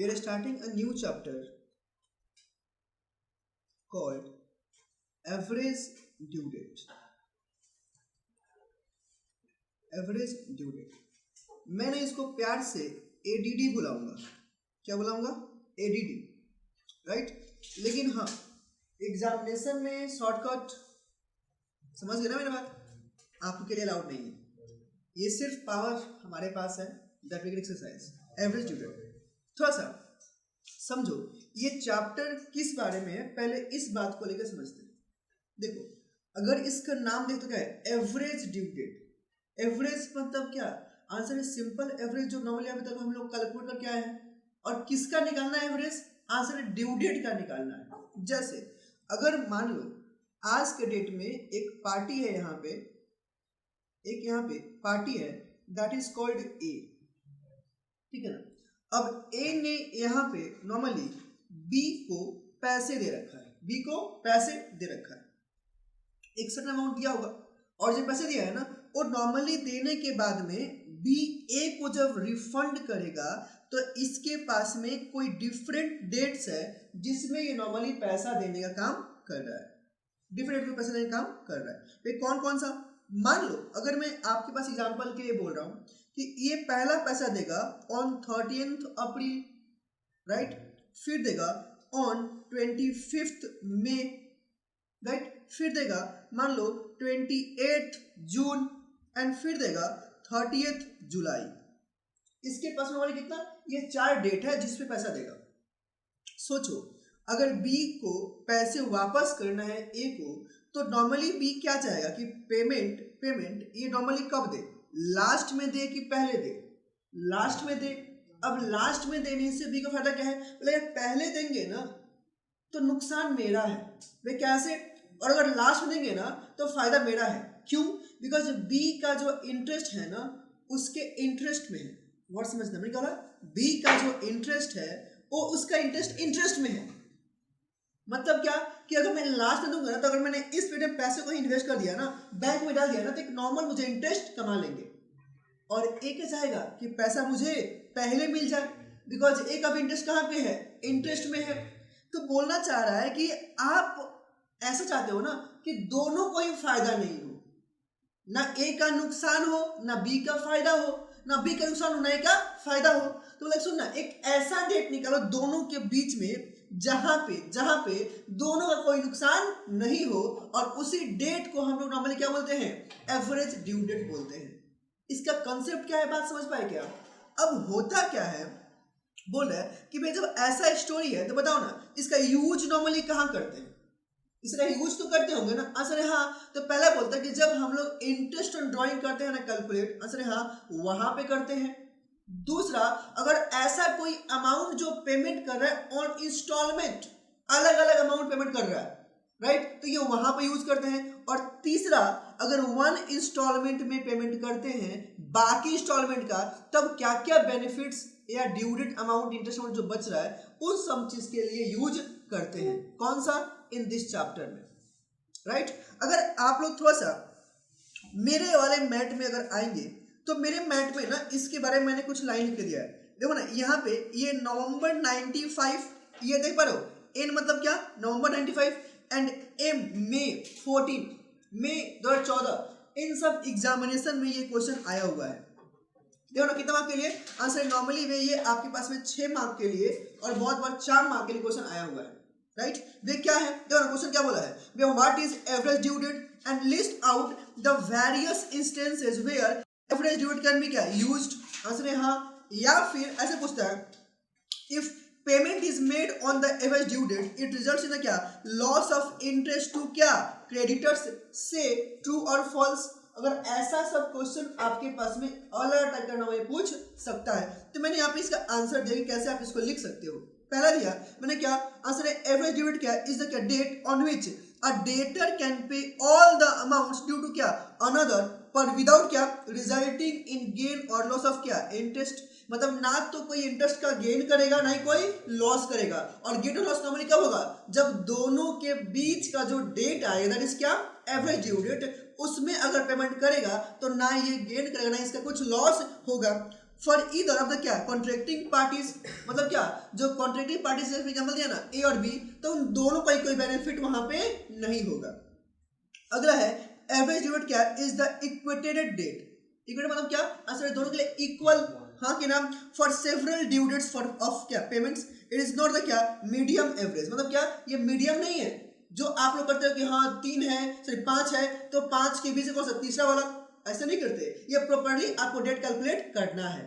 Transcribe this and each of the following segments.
We are starting a new chapter called Average Due Date. Average Due Date. मैंने इसको प्यार से ADD बुलाऊंगा. क्या बुलाऊंगा? ADD, right? लेकिन हाँ, एग्जामिनेशन में शॉर्टकट समझ गए ना मेरी बात? आपके लिए अलाउड नहीं है. ये सिर्फ पावर हमारे पास है. That we can exercise average due date. थोड़ा सा समझो ये चैप्टर किस बारे में है, पहले इस बात को लेकर समझते हैं. देखो, अगर इसका नाम देख तो क्या है? Average due date. एवरेज मतलब क्या? आंसर है सिंपल एवरेज, जो नॉर्मली अभी तक हम लोग कैलकुलेट करके आए हैं. और किसका निकालना है एवरेज? आंसर है ड्यू डेट का निकालना है. जैसे अगर मान लो आज के डेट में एक पार्टी है, यहाँ पे पार्टी है, दैट इज कॉल्ड ए. ठीक है ना? अब ए ने यहाँ पे नॉर्मली बी को पैसे दे रखा है. एक सर्टेन अमाउंट दिया होगा और जो पैसे दिया है ना, वो नॉर्मली देने के बाद में बी ए को जब रिफंड करेगा तो इसके पास में कोई डिफरेंट डेट्स है जिसमें ये नॉर्मली पैसा देने का काम कर रहा है. तो कौन कौन सा? मान लो अगर मैं आपके पास एग्जांपल के लिए बोल रहा हूँ कि ये पहला पैसा देगा ऑन 30th अप्रैल, राइट? फिर देगा ऑन 25th मई, राइट? फिर देगा मान लो 28th जून एंड फिर देगा 30th जुलाई. इसके पास नॉर्मली कितना? ये 4 डेट है जिस पे पैसा देगा. सोचो अगर बी को पैसे वापस करना है ए को, तो नॉर्मली बी क्या चाहेगा कि पेमेंट ये नॉर्मली कब दे? लास्ट में दे कि पहले दे? लास्ट में दे. अब लास्ट में देने से बी का फायदा क्या है? बोले पहले देंगे ना तो नुकसान मेरा है. वे कैसे? और अगर लास्ट में देंगे ना तो फायदा मेरा है. क्यों? बिकॉज बी का जो इंटरेस्ट है ना उसके इंटरेस्ट में है. वर्ड समझना मैंने कहा, बी का जो इंटरेस्ट है वो उसका इंटरेस्ट में है. मतलब क्या कि अगर मैं लास्ट में दूंगा ना, तो अगर मैंने इस पे पैसे को इन्वेस्ट कर दिया ना, बैंक में डाल दिया ना, तो एक नॉर्मल मुझे इंटरेस्ट कमा लेंगे. और ए क्या चाहेगा कि पैसा मुझे पहले मिल जाए, बिकॉज ए का भी इंटरेस्ट कहाँ पे है? इंटरेस्ट में है. तो बोलना चाह रहा है कि आप ऐसा चाहते हो ना कि दोनों को ही फायदा नहीं हो, ना ए का नुकसान हो ना बी का फायदा हो, ना बी का नुकसान हो ना ए का फायदा हो. तो लाइक सुनना, एक ऐसा डेट निकालो दोनों के बीच में जहां पे दोनों का कोई नुकसान नहीं हो, और उसी डेट को हम लोग नॉर्मली क्या बोलते हैं? एवरेज ड्यू डेट बोलते हैं. इसका कंसेप्ट क्या है? बात समझ पाए क्या? अब होता क्या है, बोल रहा है कि भाई जब ऐसा स्टोरी है तो बताओ ना इसका यूज नॉर्मली कहाँ करते हैं? इसका यूज तो करते होंगे ना. आंसर है हाँ. तो पहला बोलता है कि जब हम लोग इंटरेस्ट ऑन ड्राइंग करते हैं ना कैलकुलेट, आंसर है हाँ, वहां पे करते हैं. दूसरा, अगर ऐसा कोई अमाउंट जो पेमेंट कर रहा है ऑन इंस्टॉलमेंट, अलग अलग अमाउंट पेमेंट कर रहा है, राइट? तो ये वहां पे यूज करते हैं. और तीसरा, अगर वन इंस्टॉलमेंट में पेमेंट करते हैं बाकी इंस्टॉलमेंट का, तब क्या क्या बेनिफिट्स या due date amount, interest amount जो बच रहा है उस सब चीज के लिए यूज करते हैं. कौन सा? इन दिस चैप्टर में, राइट? अगर आप लोग थोड़ा सा मेरे वाले मैट में अगर आएंगे तो मेरे मैट में ना इसके बारे में मैंने कुछ लाइन लिख दिया है. देखो ना, यहाँ पे ये नवंबर 95, ये देख पा रहे हो? एन मतलब क्या? नवंबर 95 एंड एम मई 14, मई 2014. इन सब एग्जामिनेशन में ये क्वेश्चन आया हुआ है. देखो ना कितना मार्क के लिए आंसर? नॉर्मली में ये आपके पास में 6 मार्क के लिए और बहुत बार 4 मार्क के लिए क्वेश्चन आया हुआ है, राइट? वे क्या है? देखो ना क्वेश्चन क्या बोला है? वे what is average due date and list out the various instances where average due date can be क्या यूज्ड. आंसर है हाँ. या फिर ऐसे पूछता है, if payment is made on the average due date it results in क्या? Loss of interest to क्या? क्रेडिटर्स. से ट्रू और फॉल्स. अगर ऐसा सब क्वेश्चन आपके पास में अलग टाइप का नाम पूछ सकता है, तो मैंने यहाँ पे इसका आंसर दिया कि कैसे आप इसको लिख सकते हो. पहला दिया मैंने क्या? आंसर है एवरेज ड्यू डेट क्या? इज द क्या? Date on which a debtor can pay all the amounts due to क्या? अनदर, पर विदाउट क्या? रिजल्टिंग इन गेन और लॉस ऑफ क्या? इंटरेस्ट. मतलब ना तो कोई इंटरेस्ट का गेन करेगा ना ही कोई लॉस करेगा. और गेन और लॉस नॉर्मली कब होगा? जब दोनों के बीच का जो डेट आएगा, दैट इज क्या? Average due date. उसमें अगर पेमेंट करेगा तो ना ये गेन करेगा ना इसका कुछ लॉस होगा. फॉर ईदर ऑफ द क्या कॉन्ट्रैक्टिंग पार्टीज, मतलब क्या जो कॉन्ट्रैक्टिंग पार्टीज ने एग्जांपल दिया ना ए और बी, तो उन दोनों का कोई बेनिफिट वहां पे नहीं होगा। अगला है एवरेज ड्यू डेट क्या is the equated date. Equated मतलब क्या, आंसर दोनों के लिए इक्वल, हाँ कि नाम, for several due dates for of क्या payments, it is not the क्या मीडियम एवरेज, मतलब क्या ये मीडियम नहीं है जो आप लोग करते हो कि हाँ 3 है सॉरी 5 है तो 5 के बीच से कौन सा तीसरा वाला, ऐसा नहीं करते, ये प्रॉपर्ली आपको डेट कैलकुलेट करना है।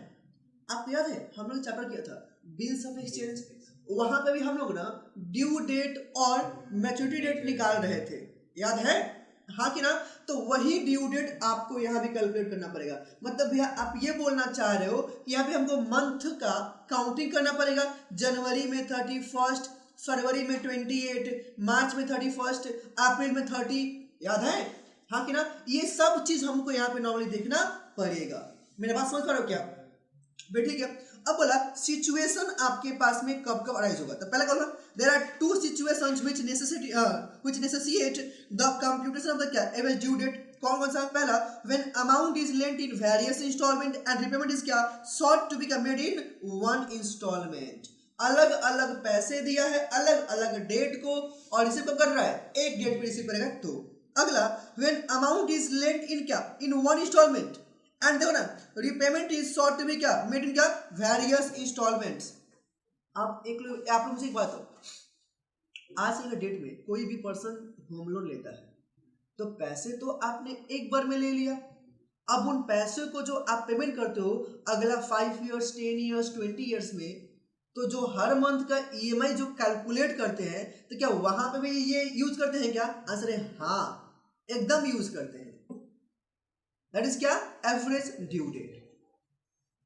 आपको याद है हम लोग चैप्टर किया था बिल्स ऑफ एक्सचेंज, वहां पे भी हम लोग ना ड्यू डेट और मैच्योरिटी डेट निकाल रहे थे, याद है, हाँ कि ना, तो वही ड्यू डेट आपको यहाँ भी कैलकुलेट करना पड़ेगा। मतलब भैया आप ये बोलना चाह रहे हो कि यहाँ पे हमको मंथ का काउंटिंग करना पड़ेगा, जनवरी में 31, फरवरी में 28, मार्च में 31, अप्रैल में 30, याद है, हाँ कि ना, ये सब चीज हमको यहाँ पे नॉर्मली देखना पड़ेगा। मेरे बात समझ पा रहे हो क्या, भाई ठीक है। अब बोला सिचुएशन आपके पास में कब कब अराइज होगा, तो पहला बोला there are two situations which necessitate the computation of the क्या एवरेज ड्यू डेट। कौन कौन सा, पहला when amount is lent in various instalment and repayment is क्या sought to be made in one instalment, अलग अलग पैसे दिया है अलग अलग डेट को और रिसीव कब कर रहा है, एक डेट पे रिसीव करेगा तो। अगला when amount is lent in क्या इन वन इंस्टॉलमेंट एंड देखो ना repayment is sought to be क्या मेड इन क्या वेरियस इंस्टॉलमेंट्स। आप लोग मुझे एक बात हो, आज के डेट में कोई भी पर्सन होम लोन लेता है तो पैसे तो आपने एक बार में ले लिया, अब उन पैसों को जो आप पेमेंट करते हो अगला 5 इयर्स 10 इयर्स 20 इयर्स में, तो जो हर मंथ का ईएमआई जो कैलकुलेट करते हैं तो क्या वहां पे भी ये यूज करते हैं क्या, आंसर है हाँ एकदम यूज करते हैं, दैट इज क्या एवरेज ड्यू डेट।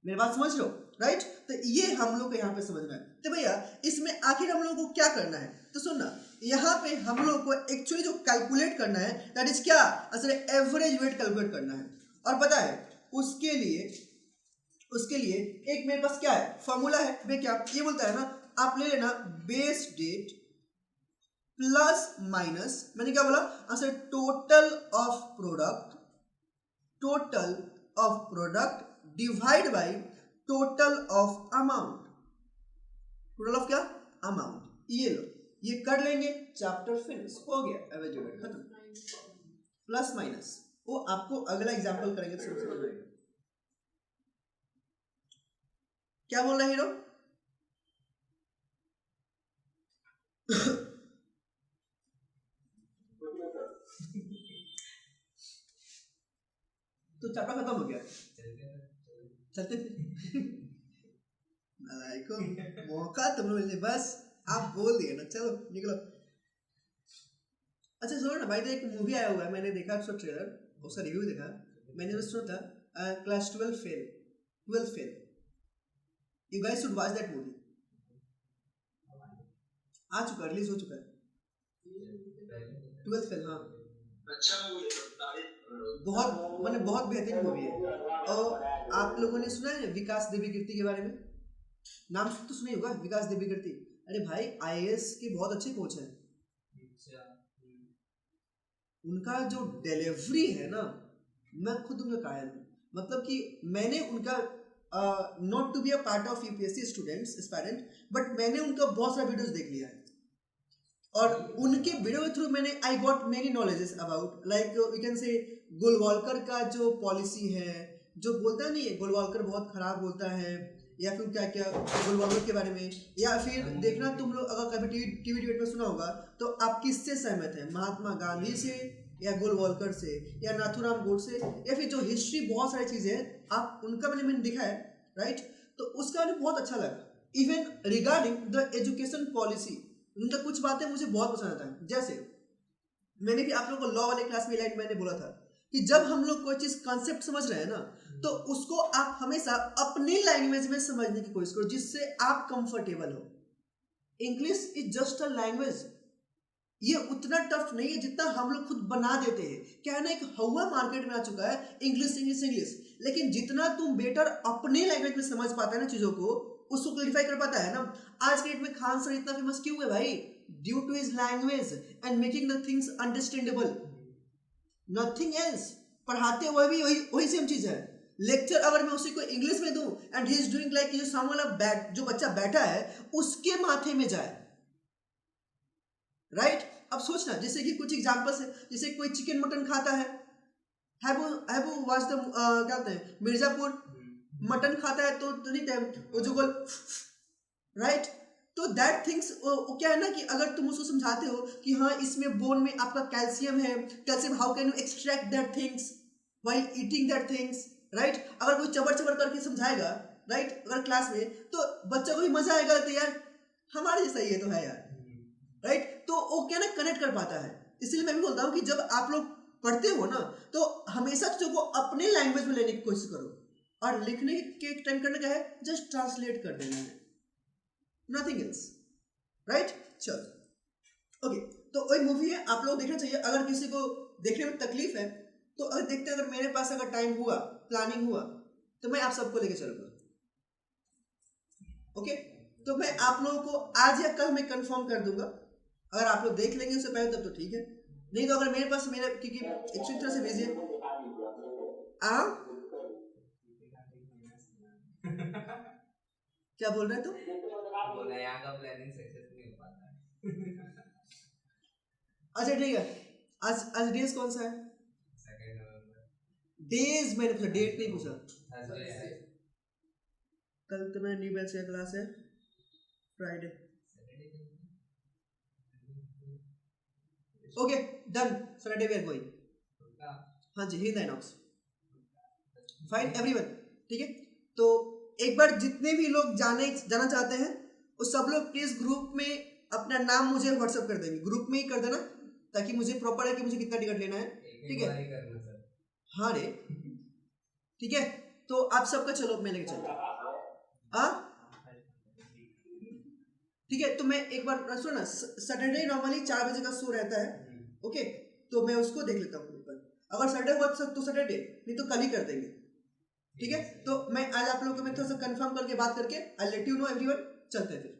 मेरी बात समझ लो, राइट, तो ये हम लोग को यहाँ पे समझना है। तो भैया इसमें आखिर हम लोग को क्या करना है, तो सुनना यहाँ पे हम लोग को एक्चुअली जो कैलकुलेट करना है दैट इज क्या आंसर है एवरेज वेट कैलकुलेट करना है। और पता है उसके लिए एक मेरे पास क्या है फॉर्मूला है, वे क्या ये बोलता है ना, आप ले लेना बेस डेट प्लस माइनस, मैंने क्या बोला answer total of product divide by total of amount, total of क्या अमाउंट, ये लो ये कर लेंगे चैप्टर फिनिश हो गया, एवरेज यूनिट खत्म। प्लस माइनस वो आपको अगला एग्जांपल करेंगे तो समझ में आएगा। क्या बोल रहा है हीरो तो चैप्टर खत्म हो गया, चलते थे मौका तुम लोग बस आप बोल दिए ना, चलो निकलो। अच्छा सुनो ना भाई, तो एक मूवी आया हुआ है मैंने देखा उसका ट्रेलर, उसका रिव्यू देखा, मैंने तो सुना था class 12 fail, you guys should watch that movie, आ चुका रिलीज हो चुका है 12 फेल, हाँ अच्छा मूवी बहुत मैंने बहुत बेहतरीन मूवी है। और आप लोगों ने सुना है विकास देवी कीर्ति के बारे में, नाम तो सुना ही होगा विकास देवी कीर्ति, अरे भाई आईएएस के बहुत अच्छे कोच हैं, उनका जो डिलीवरी है ना मैं खुद उनका कायल हूँ, मतलब कि मैंने उनका not to be a part of UPSC students aspirant, but मैंने उनका बहुत सारा वीडियोस देख लिया है और उनके वीडियो के थ्रू मैंने I got many knowledges about like we can say Golwalkar का जो पॉलिसी है, जो बोलता नहीं है गोलवाल्कर बहुत खराब बोलता है, या फिर क्या क्या गोलवाल्कर के बारे में, या फिर देखना तुम लोग अगर कभी टीवी डिबेट में सुना होगा तो आप किससे सहमत हैं, महात्मा गांधी से या गोलवाल्कर से या नाथूराम गोडसे, या फिर जो हिस्ट्री बहुत सारी चीजें हैं आप उनका मैंने दिखा है, राइट, तो उसका मुझे बहुत अच्छा लगा। Even regarding the education policy उनका कुछ बातें मुझे बहुत पसंद आता है, जैसे मैंने भी आप लोगों को लॉ वाले क्लास में लाइन मैंने बोला था कि जब हम लोग कोई चीज कॉन्सेप्ट समझ रहे हैं ना तो उसको आप हमेशा अपनी लैंग्वेज में समझने की कोशिश करो जिससे आप कंफर्टेबल हो। English is just a language, ये उतना टफ नहीं है जितना हम लोग खुद बना देते हैं। क्या है ना एक हवा मार्केट में आ चुका है इंग्लिश इंग्लिश इंग्लिश, लेकिन जितना तुम बेटर अपने लैंग्वेज में समझ पाता है ना चीजों को, उसको क्लैरिफाई कर पाता है ना। आज के डेट में खान सर इतना फेमस क्यों है भाई, due to his language and making the things understandable, nothing else. पढ़ाते हुए भी वही सेम चीज है, लेक्चर अगर मैं उसी को इंग्लिश में दूं and he is doing like जो सामने वाला जो बच्चा बैठा है उसके माथे में जाए, राइट? अब सोचना, जैसे कि कुछ एग्जांपल्स है, जैसे कोई चिकन मटन खाता है, हैव यू वॉच द क्या कहते हैं मिर्जापुर, मटन खाता है तो नहीं है वो जो गोल, राइट? तो दैट थिंग्स क्या है ना कि अगर तुम उसको समझाते हो कि हाँ इसमें बोन में आपका कैल्शियम है, calcium how can you extract that things while eating that things, right? अगर कोई चबर चबर करके समझाएगा, राइट, अगर क्लास में, तो बच्चा को भी मजा आएगा, तो यार हमारे जैसा ये तो है यार, राइट? तो वो क्या ना कनेक्ट कर पाता है। इसलिए मैं भी बोलता हूँ कि जब आप लोग पढ़ते हो ना तो हमेशा चीजों को अपने लैंग्वेज में लेने की कोशिश करो, और लिखने के टाइम करना क्या है, जस्ट ट्रांसलेट कर देना है, नथिंग एल्स, राइट? चलो ओके, तो वही मूवी है, आप लोग देखना चाहिए। अगर किसी को देखने में तकलीफ है तो अगर देखते हैं, अगर मेरे पास अगर टाइम हुआ, प्लानिंग हुआ, तो मैं आप सबको लेके चलूंगा, ओके? तो मैं आप लोगों को आज या कल मैं कंफर्म कर दूंगा, अगर आप लोग देख लेंगे उससे पहले तब तो ठीक है, नहीं तो अगर मेरे पास मेरे क्योंकि एक तरह से भेजिए क्या बोल रहे तुम? बोला यहाँ का प्लानिंग सक्सेस नहीं हो पाता। अच्छा ठीक है, आज आज डेज कौन सा है? 2 नवंबर। डेज मैंने पूछा, डेट नहीं पूछा। थर्सडे है। कल तो मेरा न्यू बैच का क्लास है, Friday. Okay done, Friday we are going. हाँ जी, हिंद आइनॉक्स, फाइन एवरीवन, ठीक है? तो एक बार जितने भी लोग जाना चाहते हैं वो सब लोग प्लीज ग्रुप में अपना नाम मुझे व्हाट्सएप कर देंगे, ग्रुप में ही कर देना, ताकि मुझे प्रॉपर है कि मुझे कितना टिकट लेना है, ठीक है? हाँ रे, ठीक है, तो आप सबका चलो मैं लेके चलता, हाँ ठीक है? तो मैं एक बार सुनो ना, सैटरडे नॉर्मली 4 बजे का शो रहता है, ओके? तो मैं उसको देख लेता हूँ, अगर सैटरडे हुआ तो सैटरडे, नहीं तो कल ही कर देंगे, ठीक है? तो मैं आज आप लोगों को मैं थोड़ा सा कंफर्म करके बात करके I let you know everyone, चलते हैं फिर,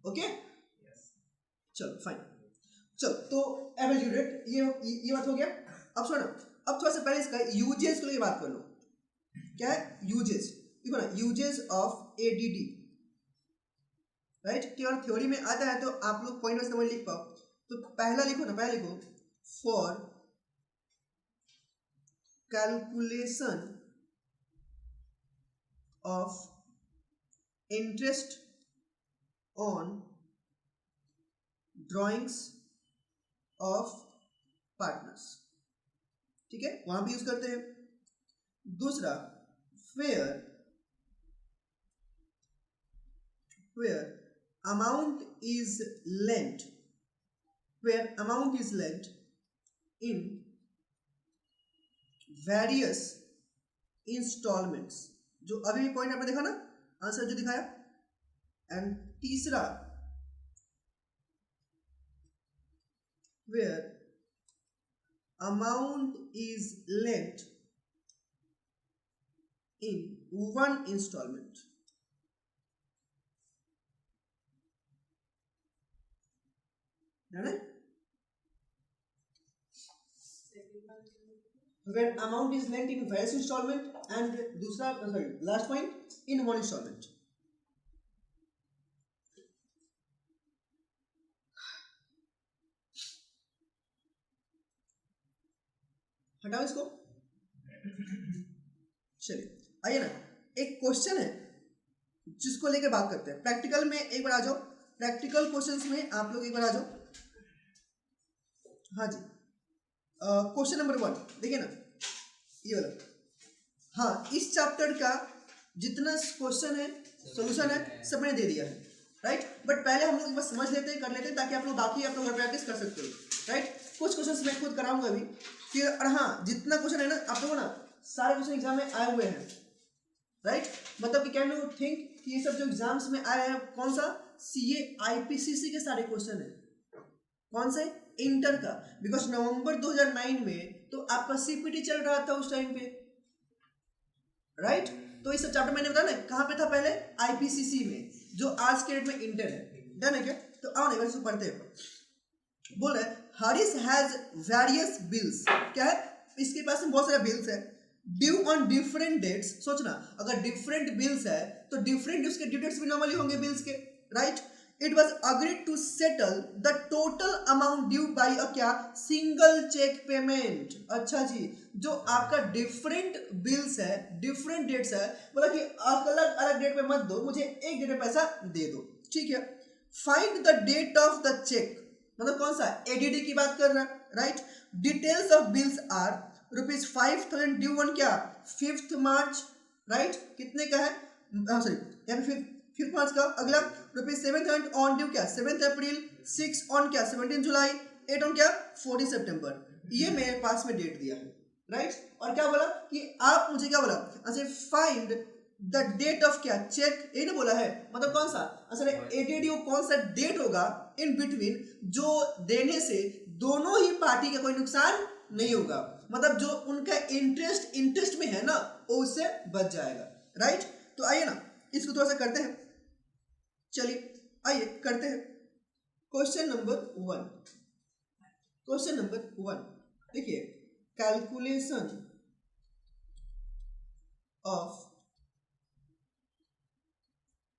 ओके? चलो फाइन, चलो तो एवरेज ये बात हो गया। अब सुनो, अब थोड़ा सा पहले इसका यूजेस को लेकर बात कर लो। क्या है यूजेस? देखो ना, यूजेस ऑफ एडीडी, राइट? कि और थ्योरी में आता है तो आप लोग पॉइंट वाइज नंबर लिख पाओ, तो पहला लिखो ना, पहला लिखो for calculation of interest on drawings of partners, ठीक है, वहां भी यूज करते हैं। दूसरा where amount is lent, where amount is lent in various installments, जो अभी भी पॉइंट आपने देखा ना, आंसर जो दिखाया। एंड तीसरा where amount is lent in one installment, where amount is lent in various installment, and दूसरा sorry last point in one installment। हटाओ इसको, चलिए आइए ना, एक क्वेश्चन है जिसको लेकर बात करते हैं। प्रैक्टिकल में एक बार आ जाओ, प्रैक्टिकल क्वेश्चंस में आप लोग एक बार आ जाओ। हाँ जी, क्वेश्चन नंबर 1 देखिए ना, ये वाला। हाँ, इस चैप्टर का जितना क्वेश्चन है, सॉल्यूशन है, सब मैंने दे दिया है, राइट? बट पहले हम लोग बस समझ लेते हैं, कर लेते हैं, ताकि आप लोग बाकी आप लोग प्रैक्टिस कर सकते हो, राइट? कुछ क्वेश्चन मैं खुद कराऊंगा अभी कि, और हाँ, जितना क्वेश्चन है ना आप लोगों ना, सारे क्वेश्चन एग्जाम में आए हुए हैं, राइट? मतलब कि कैन यू थिंक कि ये सब जो एग्जाम्स में आए हैं, कौन सा सीए आईपीसीसी के सारे क्वेश्चन है, कौन से इंटर का, बिकॉज नवंबर 2009 में तो आपका सीपीटी चल रहा था उस टाइम पे, राइट? तो इस चैप्टर मैंने बताया ना कहाँ पे था पहले, आईपीसीसी में, जो आज के डेट में इंटर है। डन है क्या? तो आओ ना इसको पढ़ते हैं। बोल रहे हरीश हैज वेरियस बिल्स, क्या है इसके पास में बहुत सारे बिल्स है, ड्यू ऑन डिफरेंट डेट्स, सोचना अगर डिफरेंट बिल्स है तो डिफरेंट उसके ड्यू डेट्स भी नॉर्मली होंगे बिल्स के, right. It was agreed to settle the total amount due by a क्या सिंगल चेक पेमेंट। अच्छा जी, जो आपका डिफरेंट बिल्स है डिफरेंट डेट्स है, बोला कि अलग अलग डेट पे मत दो, मुझे एक डेट पे पैसा दे दो, ठीक है। Find the date of the check, मतलब कौन सा एडीडी की बात कर रहा है, right. Details of bills are ₹5000 due on क्या 5th मार्च, राइट। कितने का है, सॉरी यहाँ पे 5th मार्च का। अगला ₹700 ऑन ड्यू क्या 7th अप्रैल, 6 ऑन क्या 17 जुलाई, 8 ऑन क्या 14 सितंबर। ये मेरे पास में डेट दिया है, राइट। और क्या बोला कि आप मुझे क्या बोला, अच्छा फाइंड द डेट ऑफ क्या चेक, ये ना बोला है, मतलब कौन सा असल एडीडी कौन सा डेट होगा इन बिटवीन जो देने से दोनों ही पार्टी का कोई नुकसान नहीं होगा, मतलब जो उनका इंटरेस्ट में है ना वो उससे बच जाएगा, राइट। तो आइए ना इसको थोड़ा सा करते हैं, चलिए आइए करते हैं। क्वेश्चन नंबर 1 देखिए, calculation of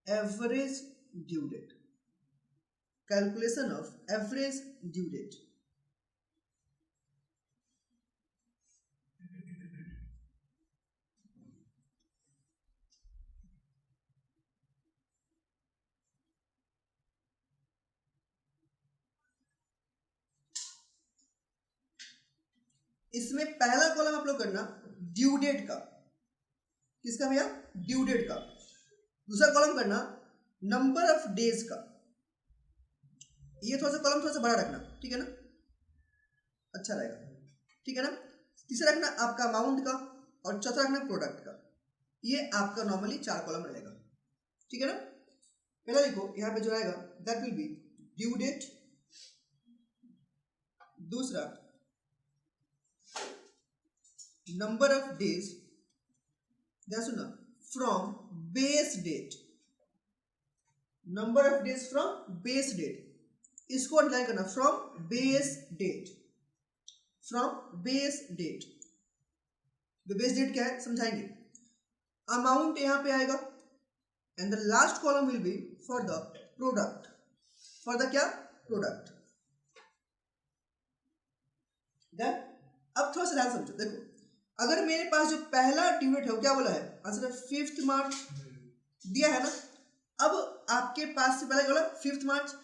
average due date, calculation of average due date. इसमें पहला कॉलम आप लोग करना ड्यू डेट का, किसका भैया ड्यू डेट का। दूसरा कॉलम करना नंबर ऑफ डेज का, ये थोड़ा सा कॉलम थोड़ा सा बड़ा रखना, ठीक है ना, अच्छा रहेगा, ठीक है ना। तीसरा रखना आपका अमाउंट का और चौथा रखना प्रोडक्ट का। ये आपका नॉर्मली 4 कॉलम रहेगा, ठीक है ना। पहला लिखो यहाँ पे जो रहेगा that will be due date, दूसरा नंबर ऑफ डेज, ध्यान सुनना from base date, number of days from base date, इसको अंडरलाइन करना from base date, from base date. Base date क्या है समझाएंगे। अमाउंट यहां पे आएगा and the last column will be for the product, for the क्या प्रोडक्ट। देन अब थोड़ा सा ध्यान समझो, देखो अगर मेरे पास जो पहला ड्यू डेट है वो क्या बोला है, आंसर है 5th मार्च दिया है ना। अब आपके पास से पहले बोला 5th मार्च,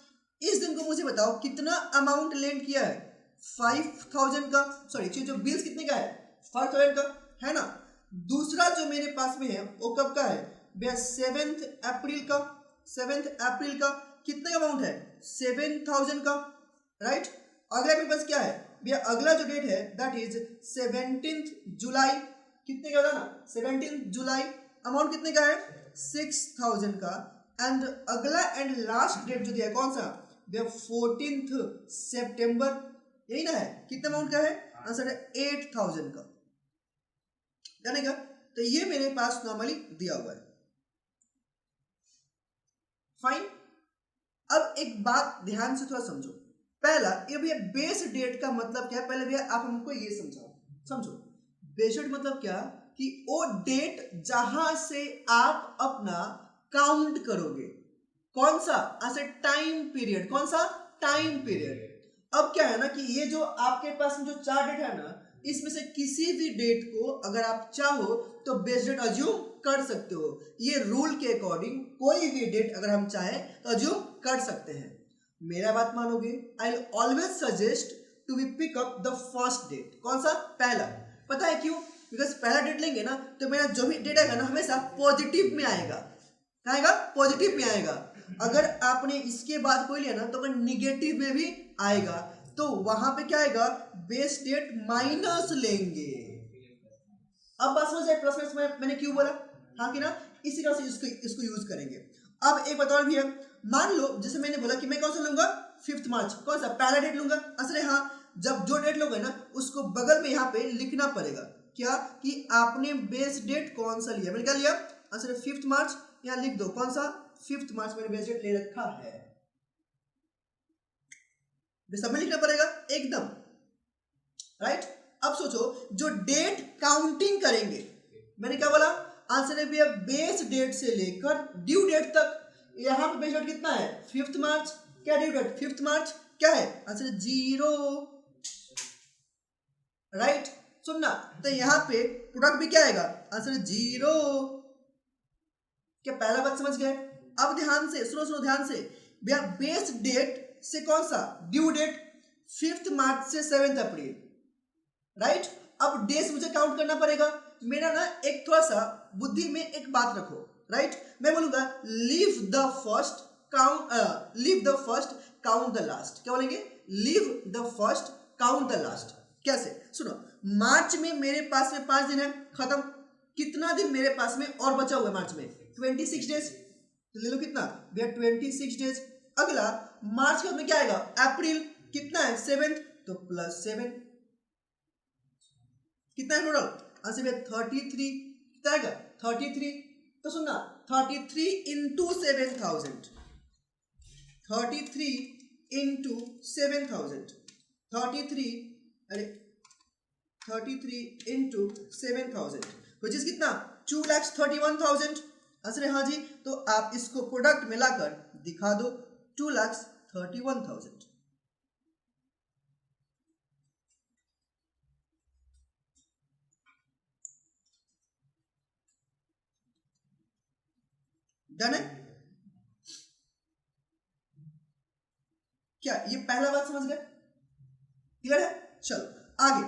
इस दिन को मुझे बताओ कितना अमाउंट लेंड किया है 5000 का, सॉरी जो बिल्स कितने का है 5000 का है ना। दूसरा जो मेरे पास में है वो कब का है भैया 7th अप्रैल का, 7th अप्रैल का कितने का अमाउंट है 7000 का, राइट। अगला मेरे पास क्या है भैया, अगला जो डेट है दैट इज 17th जुलाई, कितने का ना 17th जुलाई, अमाउंट कितने का है 6000 का। एंड अगला एंड लास्ट डेट जो दिया है कौन सा भैया 14th सितंबर, यही ना है, कितने अमाउंट का है आंसर है 8000 का, जानेगा। तो ये मेरे पास नॉर्मली दिया हुआ है, फाइन। अब एक बात ध्यान से थोड़ा समझो, पहला ये भैया बेस डेट का मतलब क्या है, पहले भैया आप हमको ये समझाओ, समझो बेस डेट मतलब क्या कि वो डेट जहां से आप अपना काउंट करोगे, कौन सा ऐसे टाइम पीरियड, कौन सा टाइम पीरियड। अब क्या है ना कि ये जो आपके पास में जो 4 डेट है ना, इसमें से किसी भी डेट को अगर आप चाहो तो बेस डेट अज्यूम कर सकते हो। ये रूल के अकॉर्डिंग कोई भी डेट अगर हम चाहे तो अज्यूम कर सकते हैं। मेरा बात मानोगे, I will always suggest to be pick up the first date, कौन सा पहला। पता है क्यों, बिकॉज पहला डेट लेंगे ना तो मेरा जो भी डेट आएगा ना हमेशा पॉजिटिव में आएगा, आएगा पॉजिटिव में आएगा। अगर आपने इसके बाद कोई लिया ना तो अगर निगेटिव में भी आएगा तो वहां पे क्या आएगा बेस डेट माइनस लेंगे। अब बात समझ आए प्लस माइनस मैंने क्यों बोला, हाँ कि ना, इसी तरह से इसको यूज करेंगे। अब एक बात और भी है, मान लो जैसे मैंने बोला कि मैं कौन सा लूंगा 5th मार्च, कौन सा पहला डेट लूंगा, असल हाँ जब जो डेट लोगे ना उसको बगल में यहाँ पे लिखना पड़ेगा क्या कि आपने बेस डेट कौन सा लिया। मैंने क्या लिया आंसर है 5th मार्च, यहाँ लिख दो कौन सा 5th मार्च मैंने बेस डेट ले रखा है, सब में लिखना पड़ेगा एकदम, राइट। अब सोचो जो डेट काउंटिंग करेंगे, मैंने क्या बोला, आंसर है भैया बेस डेट से लेकर ड्यू डेट तक। यहाँ पे बेस डेट कितना है 5 मार्च, क्या ड्यू डेट 5 मार्च, क्या है आंसर 0, राइट। सुनना, तो यहाँ पे प्रोडक्ट भी क्या आएगा आंसर 0। क्या पहला बात समझ गए? अब ध्यान से सुनो ध्यान से भैया, बेस डेट से कौन सा, ड्यू डेट 5 मार्च से 7 अप्रैल, राइट। अब डेज मुझे काउंट करना पड़ेगा। मेरा ना एक थोड़ा सा बुद्धि में एक बात रखो, राइट। मैं बोलूंगा leave the first count the last. क्या बोलेंगे? Leave the first count the last. कैसे? सुनो, मार्च में मेरे पास में 5 दिन है, खत्म। कितना दिन मेरे पास में और बचा हुआ है मार्च में? 26 डेज। तो ले लो कितना भैया 26 डेज। अगला मार्च के बाद में क्या आएगा? अप्रैल। कितना है 7, तो +7। कितना है टोटल आंसर भैया 33। कितना आएगा 33। तो सुनना 33 into 7000, 33 into 7000, 33 into 7000 which is कितना 2,31,000। आंसर है हाँ जी। तो आप इसको प्रोडक्ट में लाकर दिखा दो 2,31,000। डन है क्या? ये पहला बात समझ गए? क्लियर है? चलो आगे।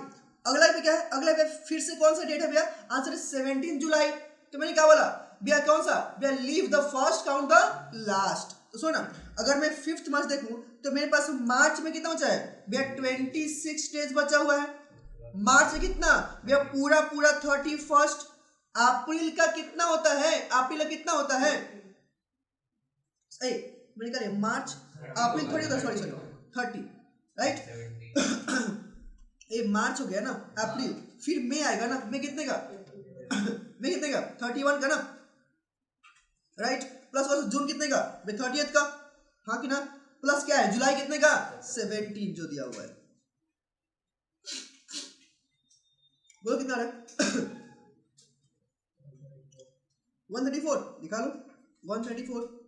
अगला पे क्या है? अगला पे फिर से कौन सा डेट है भैया? आंसर है 17 जुलाई। तो मैंने क्या बोला भैया? कौन सा भैया? Leave the first count the last. तो सुनो ना, अगर मैं 5 मार्च देखूं तो मेरे पास मार्च में कितना बचा है भैया? 26 डेज बचा हुआ है। मार्च में कितना भैया? पूरा 31। अप्रैल का कितना होता है? अप्रैल का कितना होता है? मैंने कहा मार्च, अप्रैल थोड़ी होता, सॉरी 30, राइट। ये मार्च हो गया ना, अप्रैल, फिर मई आएगा ना। मई कितने का मई कितने का 31 का ना, राइट। प्लस जून कितने का? 30th का, हाँ कि ना। प्लस क्या है जुलाई कितने का? 17 जो दिया हुआ है। बोलो कितना है? 134 दिखा लो। 134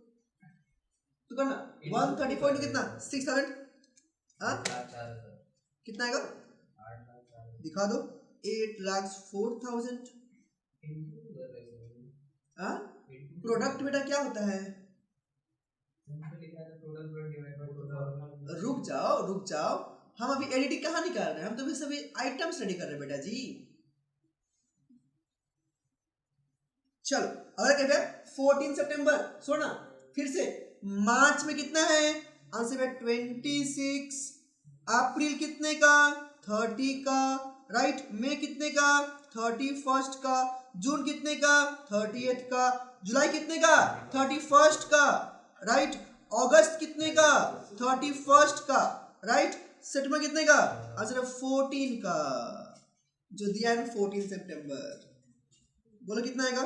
तो करना 134 कितना 6000, हाँ कितना आएगा दिखा दो 8,04,000। हाँ प्रोडक्ट बेटा क्या होता है? रुक जाओ, हम अभी एडिटिंग कहाँ निकाल रहे हैं, हम तो भी सभी आइटम स्टडी कर रहे हैं बेटा जी। चलो अगला क्या है 14 सितंबर। सुना फिर से, मार्च में कितना है आंसर है 26, अप्रैल कितने का 30 का, राइट। मई कितने का 31 का, जून कितने का 30th का, जुलाई कितने का 31 का, राइट। अगस्त कितने का 31 का, राइट। सितंबर कितने का आंसर है 14 का, जो दिया है 14 सितंबर। बोलो कितना आएगा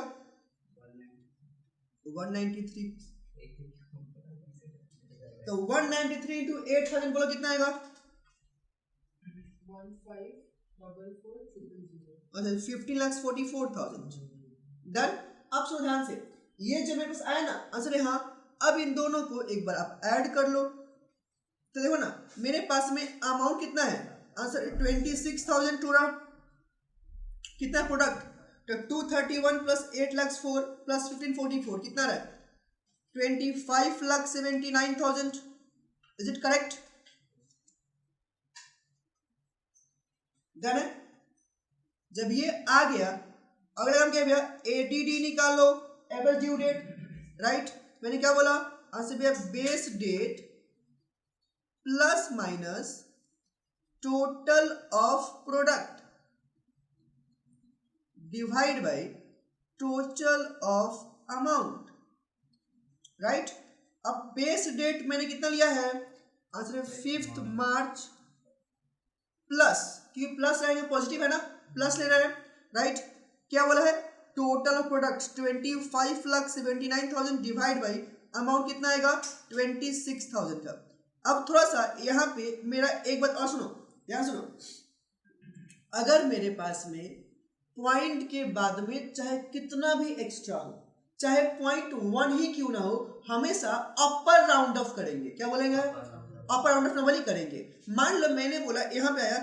193। तो 193 इंटू 8,000 बोलो कितना आएगा? 15,44,000। डन। अब सुनो ध्यान से, ये जो मेरे पास आया ना आंसर है हाँ। अब इन दोनों को एक बार आप ऐड कर लो। तो देखो ना मेरे पास में अमाउंट कितना है आंसर 26,000 टूरा। कितना प्रोडक्ट? तो 231 प्लस 8,04,000 प्लस 1544 कितना रहा? 25,79,000। Is it correct? डन है। जब ये आ गया अगला काम क्या भैया? एडीडी निकालो, एवरेज ड्यू डेट, राइट। मैंने क्या बोला आंसर भैया? Base date plus minus total of product divide by total of amount, right. अब बेस डेट मैंने कितना लिया है आंसर है 5 मार्च प्लस, क्योंकि प्लस रहेंगे पॉजिटिव है ना, प्लस ले रहे हैं, राइट। क्या बोला है? Total of products 25,79,000 divide by amount कितना आएगा 26,000 का। अब थोड़ा सा यहाँ पे मेरा एक बात और सुनो, ध्यान सुनो। अगर मेरे पास में पॉइंट के बाद में चाहे कितना भी एक्स्ट्रा हो, चाहे 0.1 ही क्यों ना हो, हमेशा अपर राउंड ऑफ करेंगे। क्या बोलेंगे? अपर राउंड ऑफ नंबर ही करेंगे। मान लो मैंने बोला यहाँ पे आया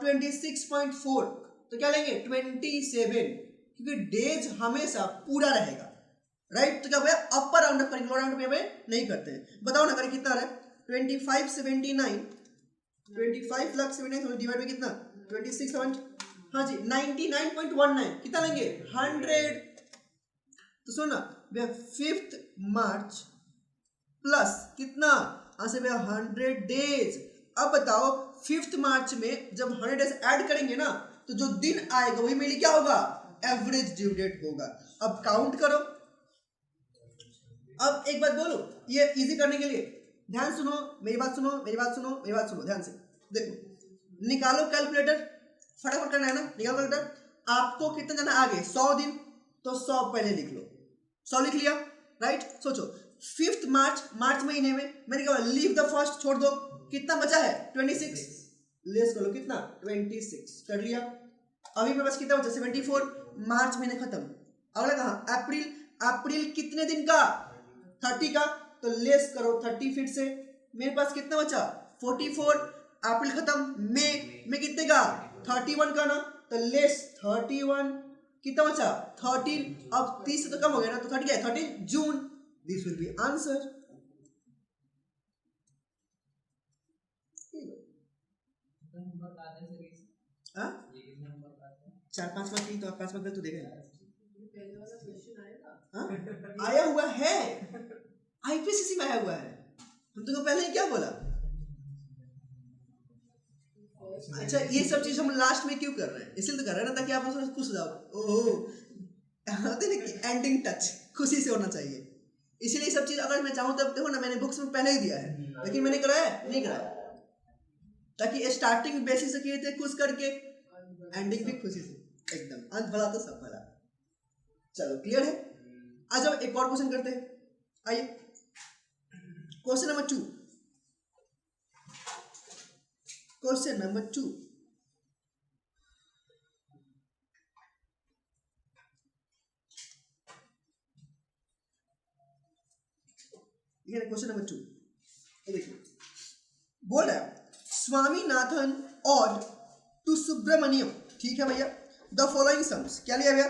26.4, तो क्या लेंगे? 27, क्योंकि डेज हमेशा पूरा रहेगा, राइट। तो क्या बोला? अपर राउंड ऑफ करेंगे, लोअर राउंड ऑफ नहीं करते हैं। बताओ ना, करें कितना आ रहा है? 2579 डिवाइड में कितना? 26, हाँ जी 99.19, कितना लेंगे? 100। तो सुनो ना भैया, 5th मार्च प्लस कितना? से भैया 100 डेज। अब बताओ 5th मार्च में जब 100 डेज ऐड करेंगे ना, तो जो दिन आएगा वही मेरे लिए क्या होगा? एवरेज ड्यू डेट होगा। अब काउंट करो। अब एक बात बोलो, ये इजी करने के लिए ध्यान सुनो, मेरी बात सुनो, मेरी बात सुनो, मेरी बात सुनो ध्यान से। देखो, निकालो कैलकुलेटर, फटाफट करना है ना, निकालो कैलकुलेटर। आपको कितना जाना आगे? 100 दिन, तो 100 पहले लिख लो। 100 लिख लिया, राइट। सोचो 5th मार्च, मार्च महीने में मैंने कहा लीव द फर्स्ट, छोड़ दो। कितना बचा है? 26, लेस कर लो, कितना? 26 कर लिया। अभी मेरे पास कितना बचा? 74। मार्च महीने खत्म। अगला कहाँ? अप्रैल। अप्रैल कितने दिन का? 30 का, तो लेस करो 30 फिर से। मेरे पास कितना बचा? 44। अप्रैल खत्म। मई कितने का? 31 का ना, तो लेस 31। कितना बचा? 13। अब 30 से तो कम हो गया ना, तो 30 क्या है? 13 June. This will be answer. हाँ, 4-5 मार्क की तो 5 मार्क तो देगा। आया हुआ है, आईपीसीसी में आया हुआ है। हम तुमको पहले ही क्या बोला? अच्छा, ये सब चीज हम लास्ट में क्यों कर रहे हैं? इसलिए तो कर रहे हैं ना, ताकि आप लोग खुश हो जाओ। ओह, एंडिंग टच खुशी से होना चाहिए। इसीलिए सब चीज अगर मैं चाहूँ तब देखो ना, मैंने बुक्स में पहले ही दिया है, लेकिन मैंने कराया नहीं कराया, ताकि स्टार्टिंग बेसिस से किए थे खुश करके, एंडिंग भी खुशी से, एकदम अंत भला तो सब भला। चलो क्लियर है। आज अब एक और क्वेश्चन करते हैं। आइए, question number 2। Question number 2, question number 2 देखिए, बोल रहा है स्वामीनाथन और टू सुब्रमण्यम, ठीक है भैया, द फॉलोइंग सम्स। क्या लिया भैया?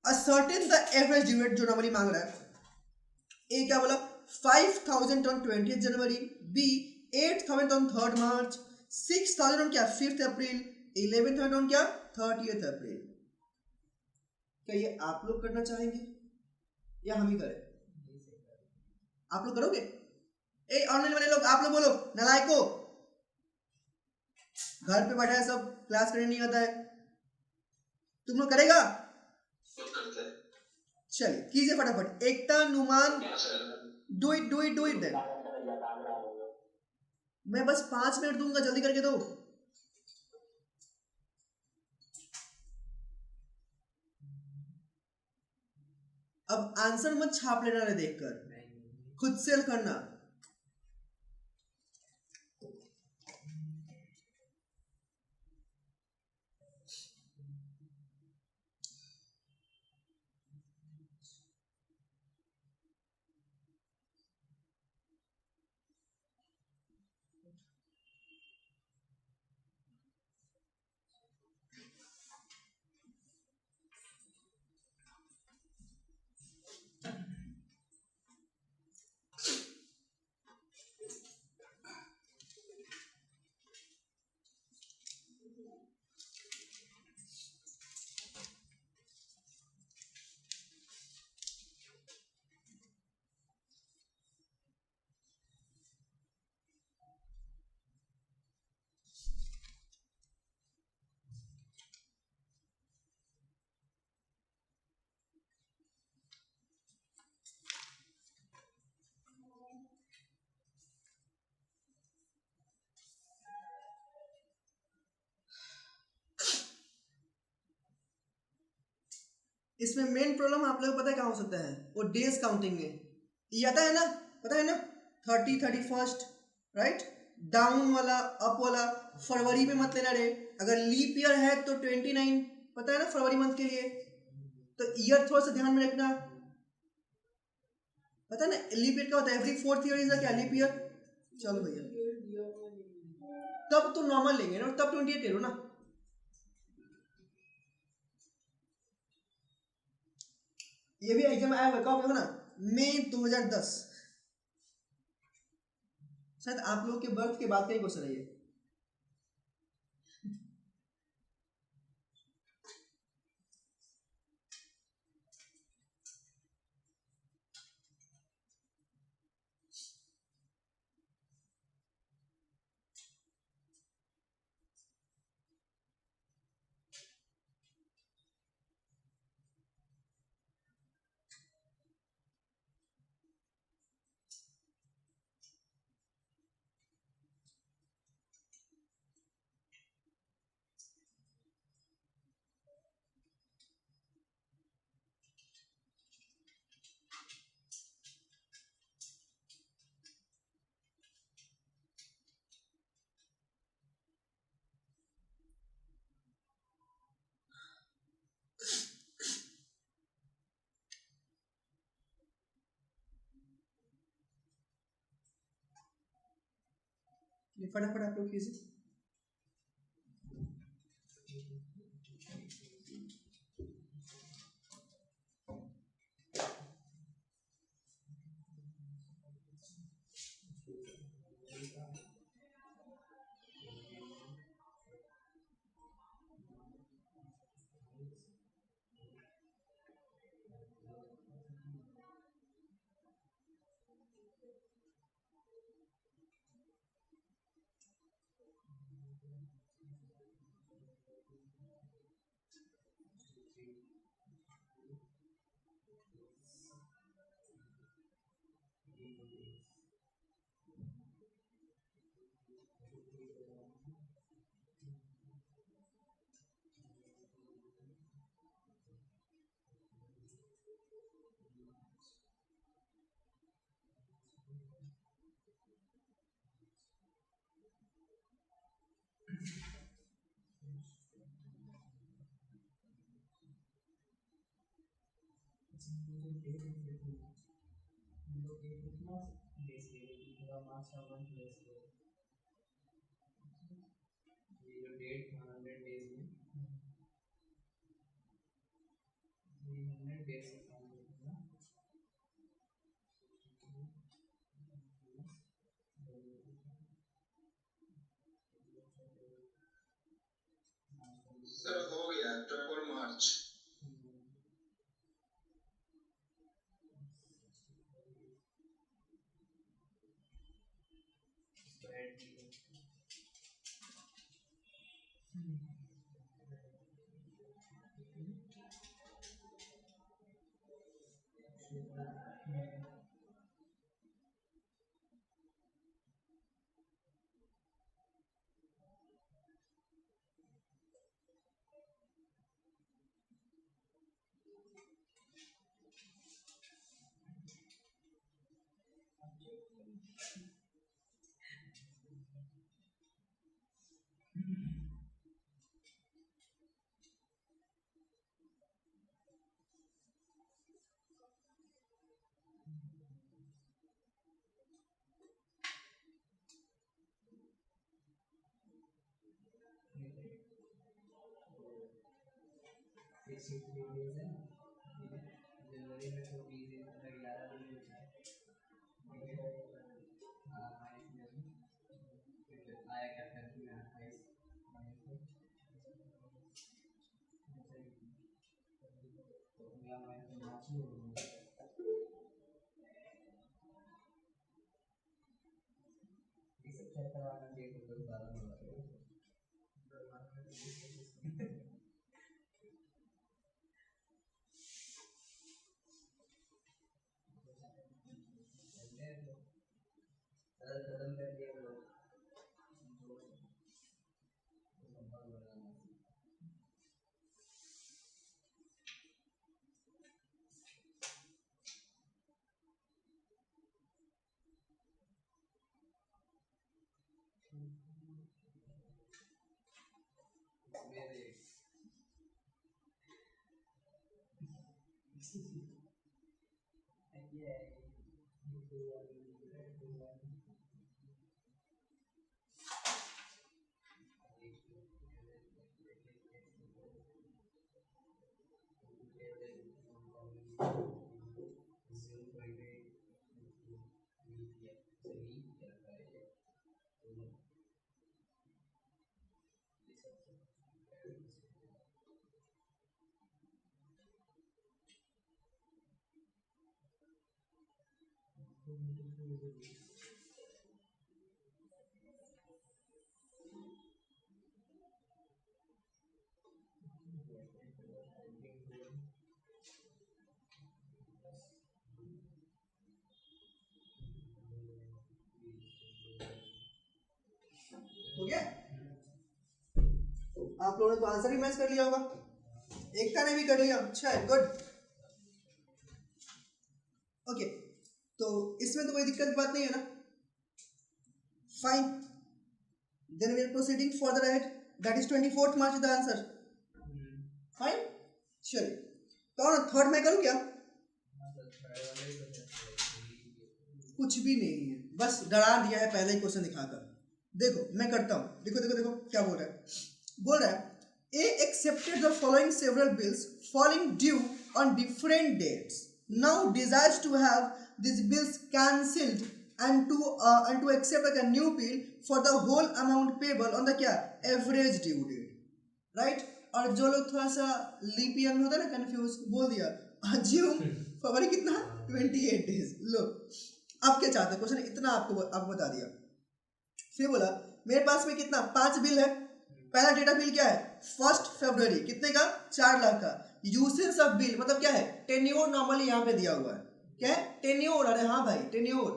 Ascertain the average due date, जो नॉर्मली मांग रहा है। ए क्या बोला? 5,000 on 20th January, B 8,000 on 3rd March, 6,000 on क्या? 5th अप्रैल, 11,000 ऑन क्या? 30th अप्रैल। क्या ये आप लोग करना चाहेंगे या हम ही करें? आप लोग करोगे? ए ऑनलाइन वाले लोग, आप लोग बोलो, नालायको, घर पे बैठा है सब, क्लास करने नहीं आता है, तुम लोग करेगा? चलिए कीजिए फटाफट। Ekta, Numan, do it do it do it. Then मैं बस 5 मिनट दूंगा, जल्दी करके दो। अब आंसर मत छाप लेना रे देखकर, खुद से करना। इसमें मेन प्रॉब्लम आप लोगों को पता है कहाँ हो सकता है? वो डेज काउंटिंग में ये आता है ना, पता है ना, 30, 31st, राइट। डाउन वाला अप वाला फरवरी में मत लेना रे। अगर लीप ईयर है तो 29 पता है ना फरवरी मंथ के लिए, तो ईयर थोड़ा सा ध्यान में रखना। पता है ना लीप ईयर क्या होता है, एवरी 4th ईयर इज क्या लीप ईयर। चलो भैया तब तो नॉर्मल लेंगे ना, तब 28 ले लो ना। ये भी एग्जाम आया हुआ कब ना, मई 2010, शायद आप लोग के बर्थ के बाद का ही क्वेश्चन है ये। फटाफट आप लोग कीजिए। ये जो डेट 100 डेज में 100 डेज से काम करना। सर हो गया 24 मार्च। जनवरी में तो 20 दिन 11 दिन होता है। आया क्या फरवरी में 28 तो अगला महीना मार्च में होगा। इसे चेक करवाना चाहिए तो लोग ज़्यादा नहीं होते। खत्म कर दिया वो लोग। हो गया? आप लोगों ने तो आंसर भी मैच कर लिया होगा, एकता ने भी कर लिया। अच्छा है, गुड। ओके, तो इसमें तो कोई दिक्कत की बात नहीं है ना? Fine, then we are proceeding further ahead, that is 24th March the answer. Fine, चलिए, तो थर्ड मैं करूं क्या? कुछ भी नहीं है, बस डरा दिया है पहले ही क्वेश्चन दिखाकर। देखो मैं करता हूं, देखो देखो देखो क्या बोल रहा है। बोल रहा है A accepted the following several bills falling due on different dates. Now desires to have these bills cancelled and to accept like a new bill for the whole amount payable on the क्या average due date, right? और जो लोग थोड़ा सा leap year में होता है ना, कंफ्यूज, बोल दिया assume फरवरी कितना 28 डेज। लो अब क्या चाहते हैं क्वेश्चन, इतना आपको बता दिया। फिर बोला मेरे पास में कितना 5 बिल है। पहला डेटा बिल क्या है 1 फरवरी, कितने का 4 लाख का। यूसेज ऑफ बिल मतलब क्या है, टेन्योर नॉर्मली यहाँ पे दिया हुआ है, क्या है टेन्योर। अरे हाँ भाई टेन्योर,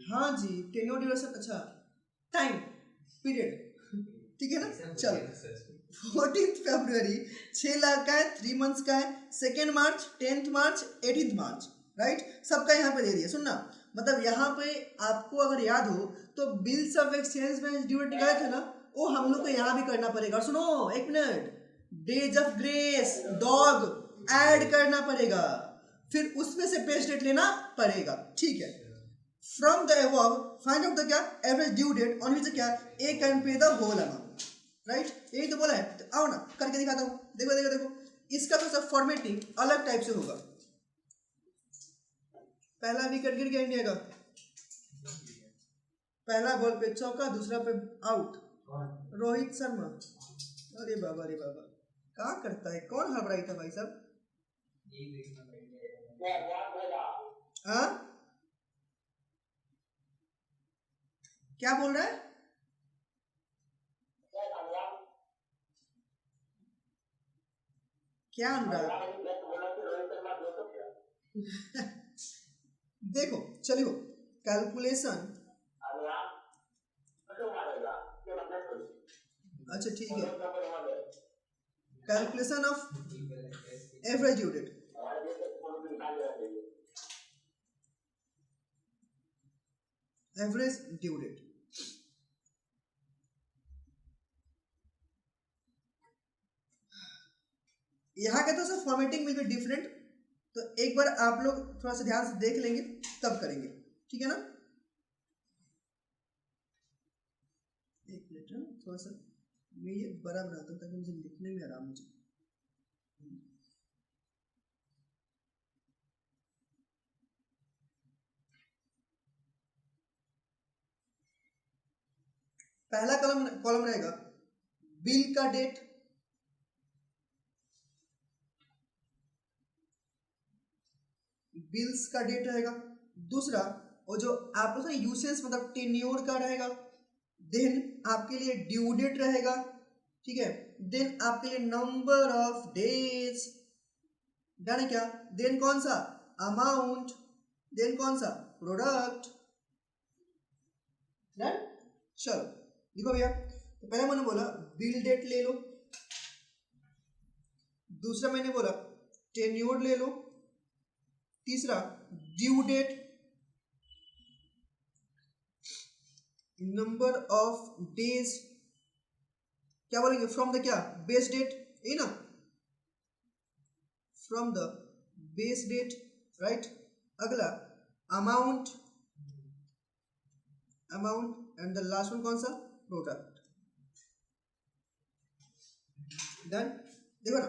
हाँ जी टेन्योर ड्यूरेशन, अच्छा टाइम पीरियड, ठीक है ना। चलो 14 फरवरी 6 लाख का है, 3 मंथ्स का है। 2 मार्च 10 मार्च 18 मार्च, राइट, सबका यहाँ पे दे दिया। सुनना, मतलब यहाँ पे आपको अगर याद हो तो बिल्स ऑफ एक्सचेंज में ड्यू डेट निकाले थे ना, वो हम लोग को यहाँ भी करना पड़ेगा। और सुनो एक minute, days of grace dog add करना पड़ेगा, फिर उसमें से बेस्ट डेट लेना पड़ेगा, ठीक है। From the above find out the क्या average due date on which क्या A can pay the whole amount, right, यही तो बोला है। तो आओ ना करके दिखाता हूँ, देखो देखो देखो, इसका तो सब फॉर्मेटिंग अलग टाइप से होगा। पहला विकेट गिर गया इंडिया का, पहला बॉल पे चौका, दूसरा पे आउट, रोहित शर्मा। अरे बाबा रे बाबा, क्या करता है, कौन घबराई था भाई साहब? हाँ क्या बोल रहा है? क्या अनुराग? देखो चलिए, कैलकुलेशन, अच्छा ठीक है, calculation of average due date, average due date. यहाँ का तो सब फॉर्मेटिंग विल बी डिफरेंट, तो एक बार आप लोग थोड़ा सा ध्यान से देख लेंगे तब करेंगे, ठीक है ना। एक मिनट, थोड़ा सा मैं ये बड़ा बनाता हूँ ताकि मुझे लिखने में आराम हो जाए। पहला कॉलम रहेगा बिल का डेट, बिल्स का डेट रहेगा। दूसरा और जो आप लोग यूसेज मतलब टेन्योर का रहेगा। देन आपके लिए ड्यू डेट रहेगा, ठीक है। देन आपके लिए नंबर ऑफ डेज, डन है क्या। देन कौन सा अमाउंट, देन कौन सा प्रोडक्ट, डन। चलो देखो भैया, तो पहले मैंने बोला बिल डेट ले लो, दूसरा मैंने बोला टेन्योर ले लो, तीसरा due date, number of days, क्या बोलेंगे फ्रॉम द क्या बेस डेट, यही ना, from the base date, right. अगला amount, amount and the last one कौन सा, प्रोडक्ट। डन। देखो ना,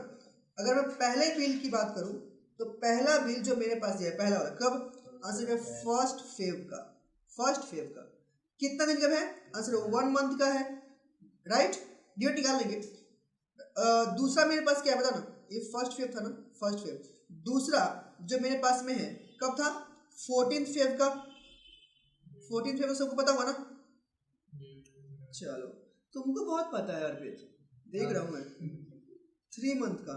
अगर मैं पहले बिल की बात करूं तो पहला बिल जो मेरे पास है पहला वाला कब, आंसर है फर्स्ट फेब का। फर्स्ट फेब का कितना दिन का है, आंसर 1 मंथ का है, राइट। डेट निकाल लेंगे। दूसरा मेरे पास क्या है बता ना, ये फर्स्ट फेब था ना, फर्स्ट फेब। दूसरा जो मेरे पास में है कब था, 14 फेब का। 14 फेब सबको पता होगा ना। चलो तुमको बहुत पता है अर्पित, देख रहा हूं मैं। 3 मंथ का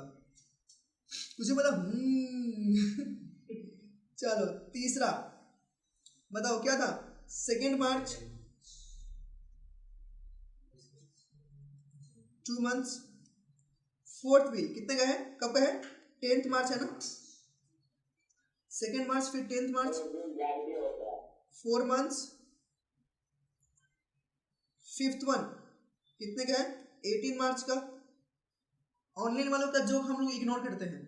तुझे बोला चलो तीसरा बताओ क्या था, 2 मार्च, 2 मंथ्स। फोर्थ बिल कितने का है, कब का है, 10th मार्च है ना, 2 मार्च फिर 10th मार्च, 4 मंथ्स। फिफ्थ वन कितने का है, 18 मार्च का। ऑनलाइन वालों का जोक हम लोग इग्नोर करते हैं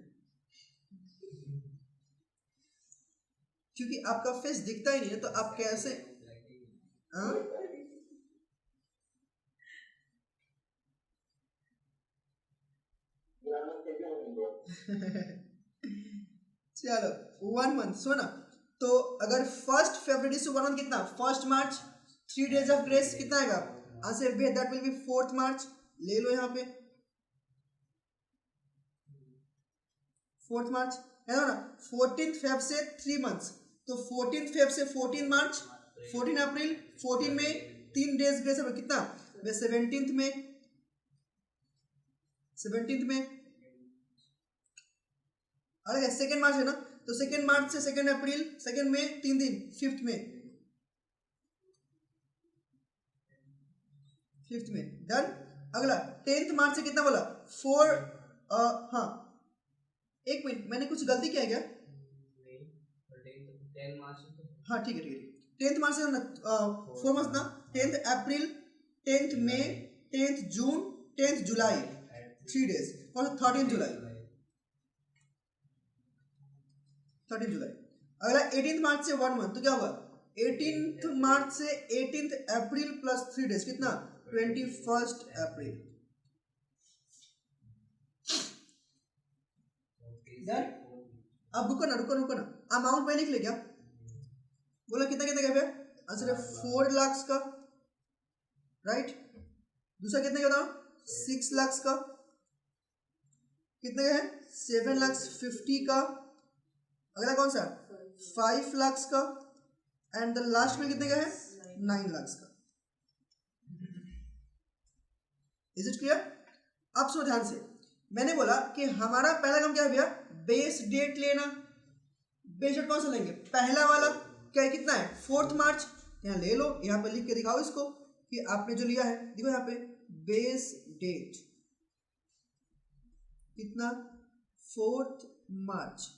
क्योंकि आपका फेस दिखता ही नहीं है, तो आप कैसे चलो 1 मंथ सुना। तो अगर फर्स्ट फरवरी से 1 मंथ कितना, first March, 3 days of grace कितना आएगा, answer be that will be 4th March. ले लो यहाँ पे 4th मार्च है ना। 14th फेब से 3 मंथ्स, तो 14th फेब से 14 मार्च, 14 अप्रैल, 14 मई, 3 डेज ग्रेस है कितना, 17th में, 17th में। अरे 2 मार्च है ना, तो 2 मार्च से 2 अप्रैल, 2 मई 3 दिन, 5th में, 5th में। डन। अगला 10th मार्च से कितना बोला, 4 हाँ 1 मिनट मैंने कुछ गलती किया है क्या, हाँ ठीक है ठीक है। 10th मार्च से 4 मंथ ना, 10th अप्रैल, 10th मई, 10th जून, 10th जुलाई, 3 डेज, और 13 जुलाई, 13 जुलाई। अगला 18 मार्च से 1 मंथ, तो क्या होगा, 18 मार्च से 18 अप्रैल प्लस 3 डेज कितना, 21 अप्रैल। अब रुको ना रुको रुको ना, अमाउंट पहले लिख ले क्या, बोला कितना कितना का है, आंसर है 4 लाख का, राइट। दूसरा कितने का बताओ, 6 लाख का। कितने का है, 7,50,000 का। अगला कौन सा, 5 लाख का। एंड द लास्ट में कितने का है, 9 लाख का। Is it clear. अब सुनो ध्यान से, मैंने बोला कि हमारा पहला काम क्या है भैया, बेस डेट लेना। बेस डेट कौन सा लेंगे, पहला वाला, क्या है कितना है, 4th मार्च। यहाँ ले लो, यहाँ पे लिख के दिखाओ इसको कि आपने जो लिया है, देखो यहाँ पे बेस डेट कितना, 4th मार्च।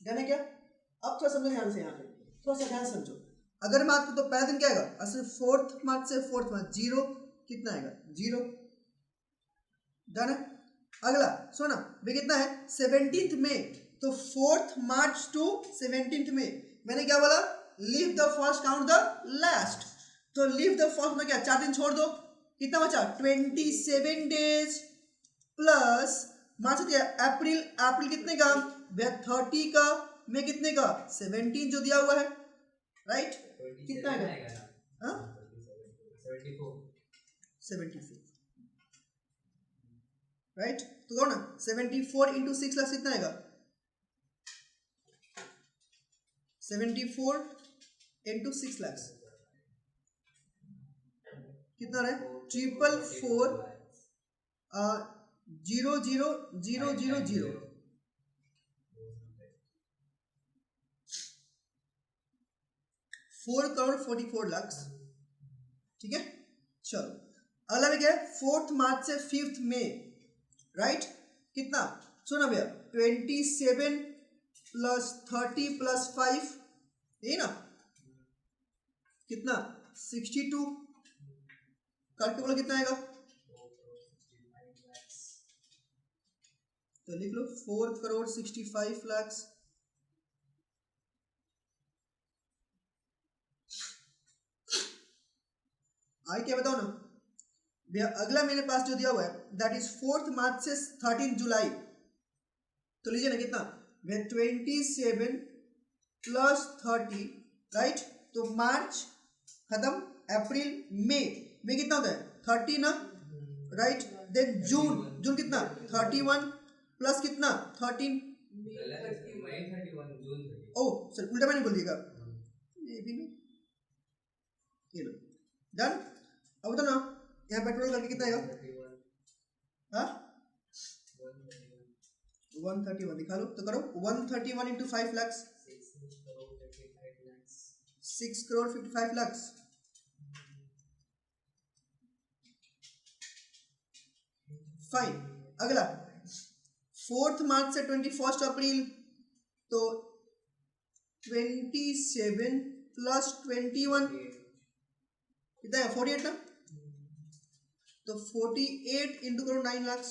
डन है क्या। अब थोड़ा समझो ध्यान से, यहाँ पे थोड़ा सा ध्यान समझो। अगर मैं आपको तो पहला दिन क्या आएगा, असल 4th मार्च से 4th मार्च 0 कितना आएगा, 0। डन है। अगला सोना भी कितना है, 17th में, तो 4th मार्च टू 17th में। मैंने क्या बोला, leave the first count the last, तो लीव द फर्स्ट में क्या 4 दिन छोड़ दो, कितना बचा 27 डेज प्लस मार्च दिया, अप्रैल, अप्रैल कितने का, 30 का, में कितने का 17 जो दिया हुआ है, राइट। कितना आएगा, 74, राइट। तो कौन ना 74 इंटू 6 लाख कितना आएगा, 74 इंटू 6 लाख कितना है, 444 00000 4,44,00,000, ठीक है। चलो अगला में क्या है, 4th मार्च से 5th मई, राइट। कितना सुना भैया, 27 प्लस 30 प्लस 5, यही ना, कितना 62 करके बोला कितना आएगा, तो लिख लो 4,65,00,000। आगे क्या बताओ ना भैया, अगला मेरे पास जो दिया हुआ है दैट इज 4 मार्च से 13 जुलाई। तो लीजिए ना कितना भैया 27 प्लस 30, राइट। तो मार्च खत्म, अप्रैल मई में कितना होता है 30 ना, राइट। देन जून, जून कितना 31 प्लस कितना 13। ओ सर उल्टा मैंने बोल दिया ये भी ना, ये लो डन। अब बताओ ना यहाँ पेट्रोल करके कितना आएगा, हाँ 131 दिखा लो तो करो 131 इंटू 5 लाख 6 करोड़ 55 लाख। फाइन। अगला 4 मार्च से 21 अप्रैल, तो 27 प्लस 21 कितना है 48 ना, तो 48 इंटू करो 9 लाख।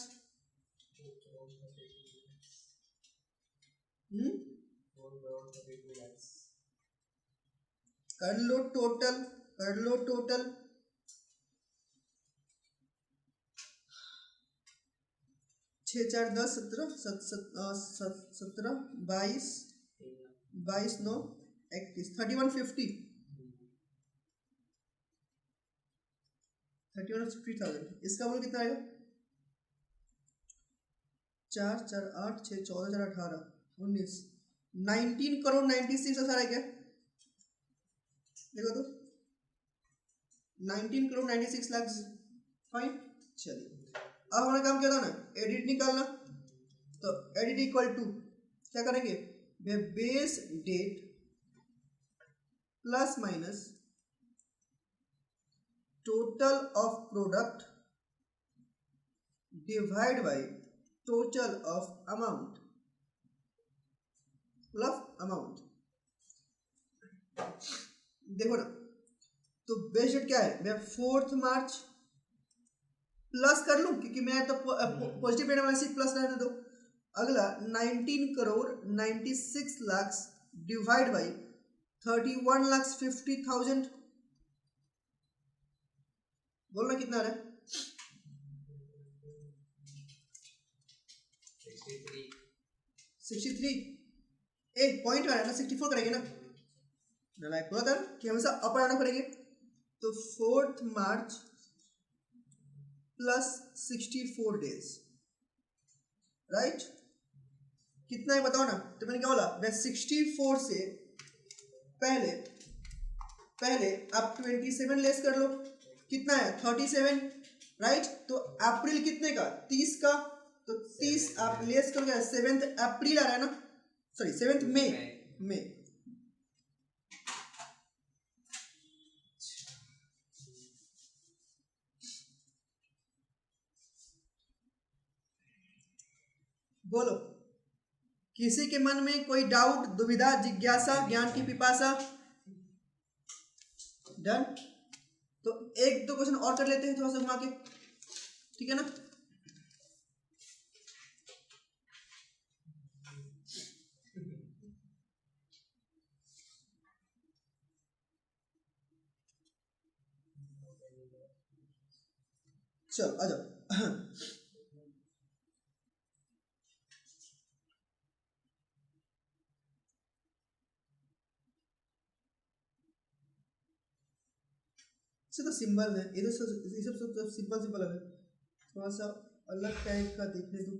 कर लो टोटल, कर लो टोटल। 6 4 10 17 17 22 22 9 31 3150 3150,000। इसका बोलो कितना आएगा 4 4 8 6 14 4 18 19 19 करोड़ 96,000 है क्या, देखो तो 19 करोड़ 96 लाख। फाइन। चलिए अब हमारा काम क्या था ना एडिट निकालना। तो एडिट इक्वल टू क्या करेंगे base date plus minus total of product divide by total of amount plus amount. देखो ना तो बेस डेट क्या है मैं 4 मार्च प्लस कर लूं क्योंकि मैं तो पॉजिटिव डेटा वाला सिर्फ प्लस रहने दो। अगला 19 करोड़ 96 लाख डिवाइड बाय 31,50,000। बोलना कितना आ रहा है 63। ए पॉइंट आ रहा है ना 64 करेंगे ना, नालायक बोला था कि हमेशा अपर आना पड़ेंगे। तो 4 मार्च प्लस 64 डेज, राइट। कितना है बताओ ना, तो मैंने क्या बोला मैं 64 से पहले पहले आप 27 लेस कर लो, कितना है 37, राइट। तो अप्रैल कितने का 30 का, तो 30 आप लेस करोगे 7 अप्रैल आ रहा है ना, सॉरी 7 मई। बोलो किसी के मन में कोई डाउट दुविधा जिज्ञासा ज्ञान की पिपासा। डन। तो एक दो क्वेश्चन और कर लेते हैं थोड़ा सा घुमा के, ठीक है ना। चलो आ जाओ। तो सिंबल है ये, तो ये सब सिंपल सिंपल है, थोड़ा सा अलग टाइप का देखने दो।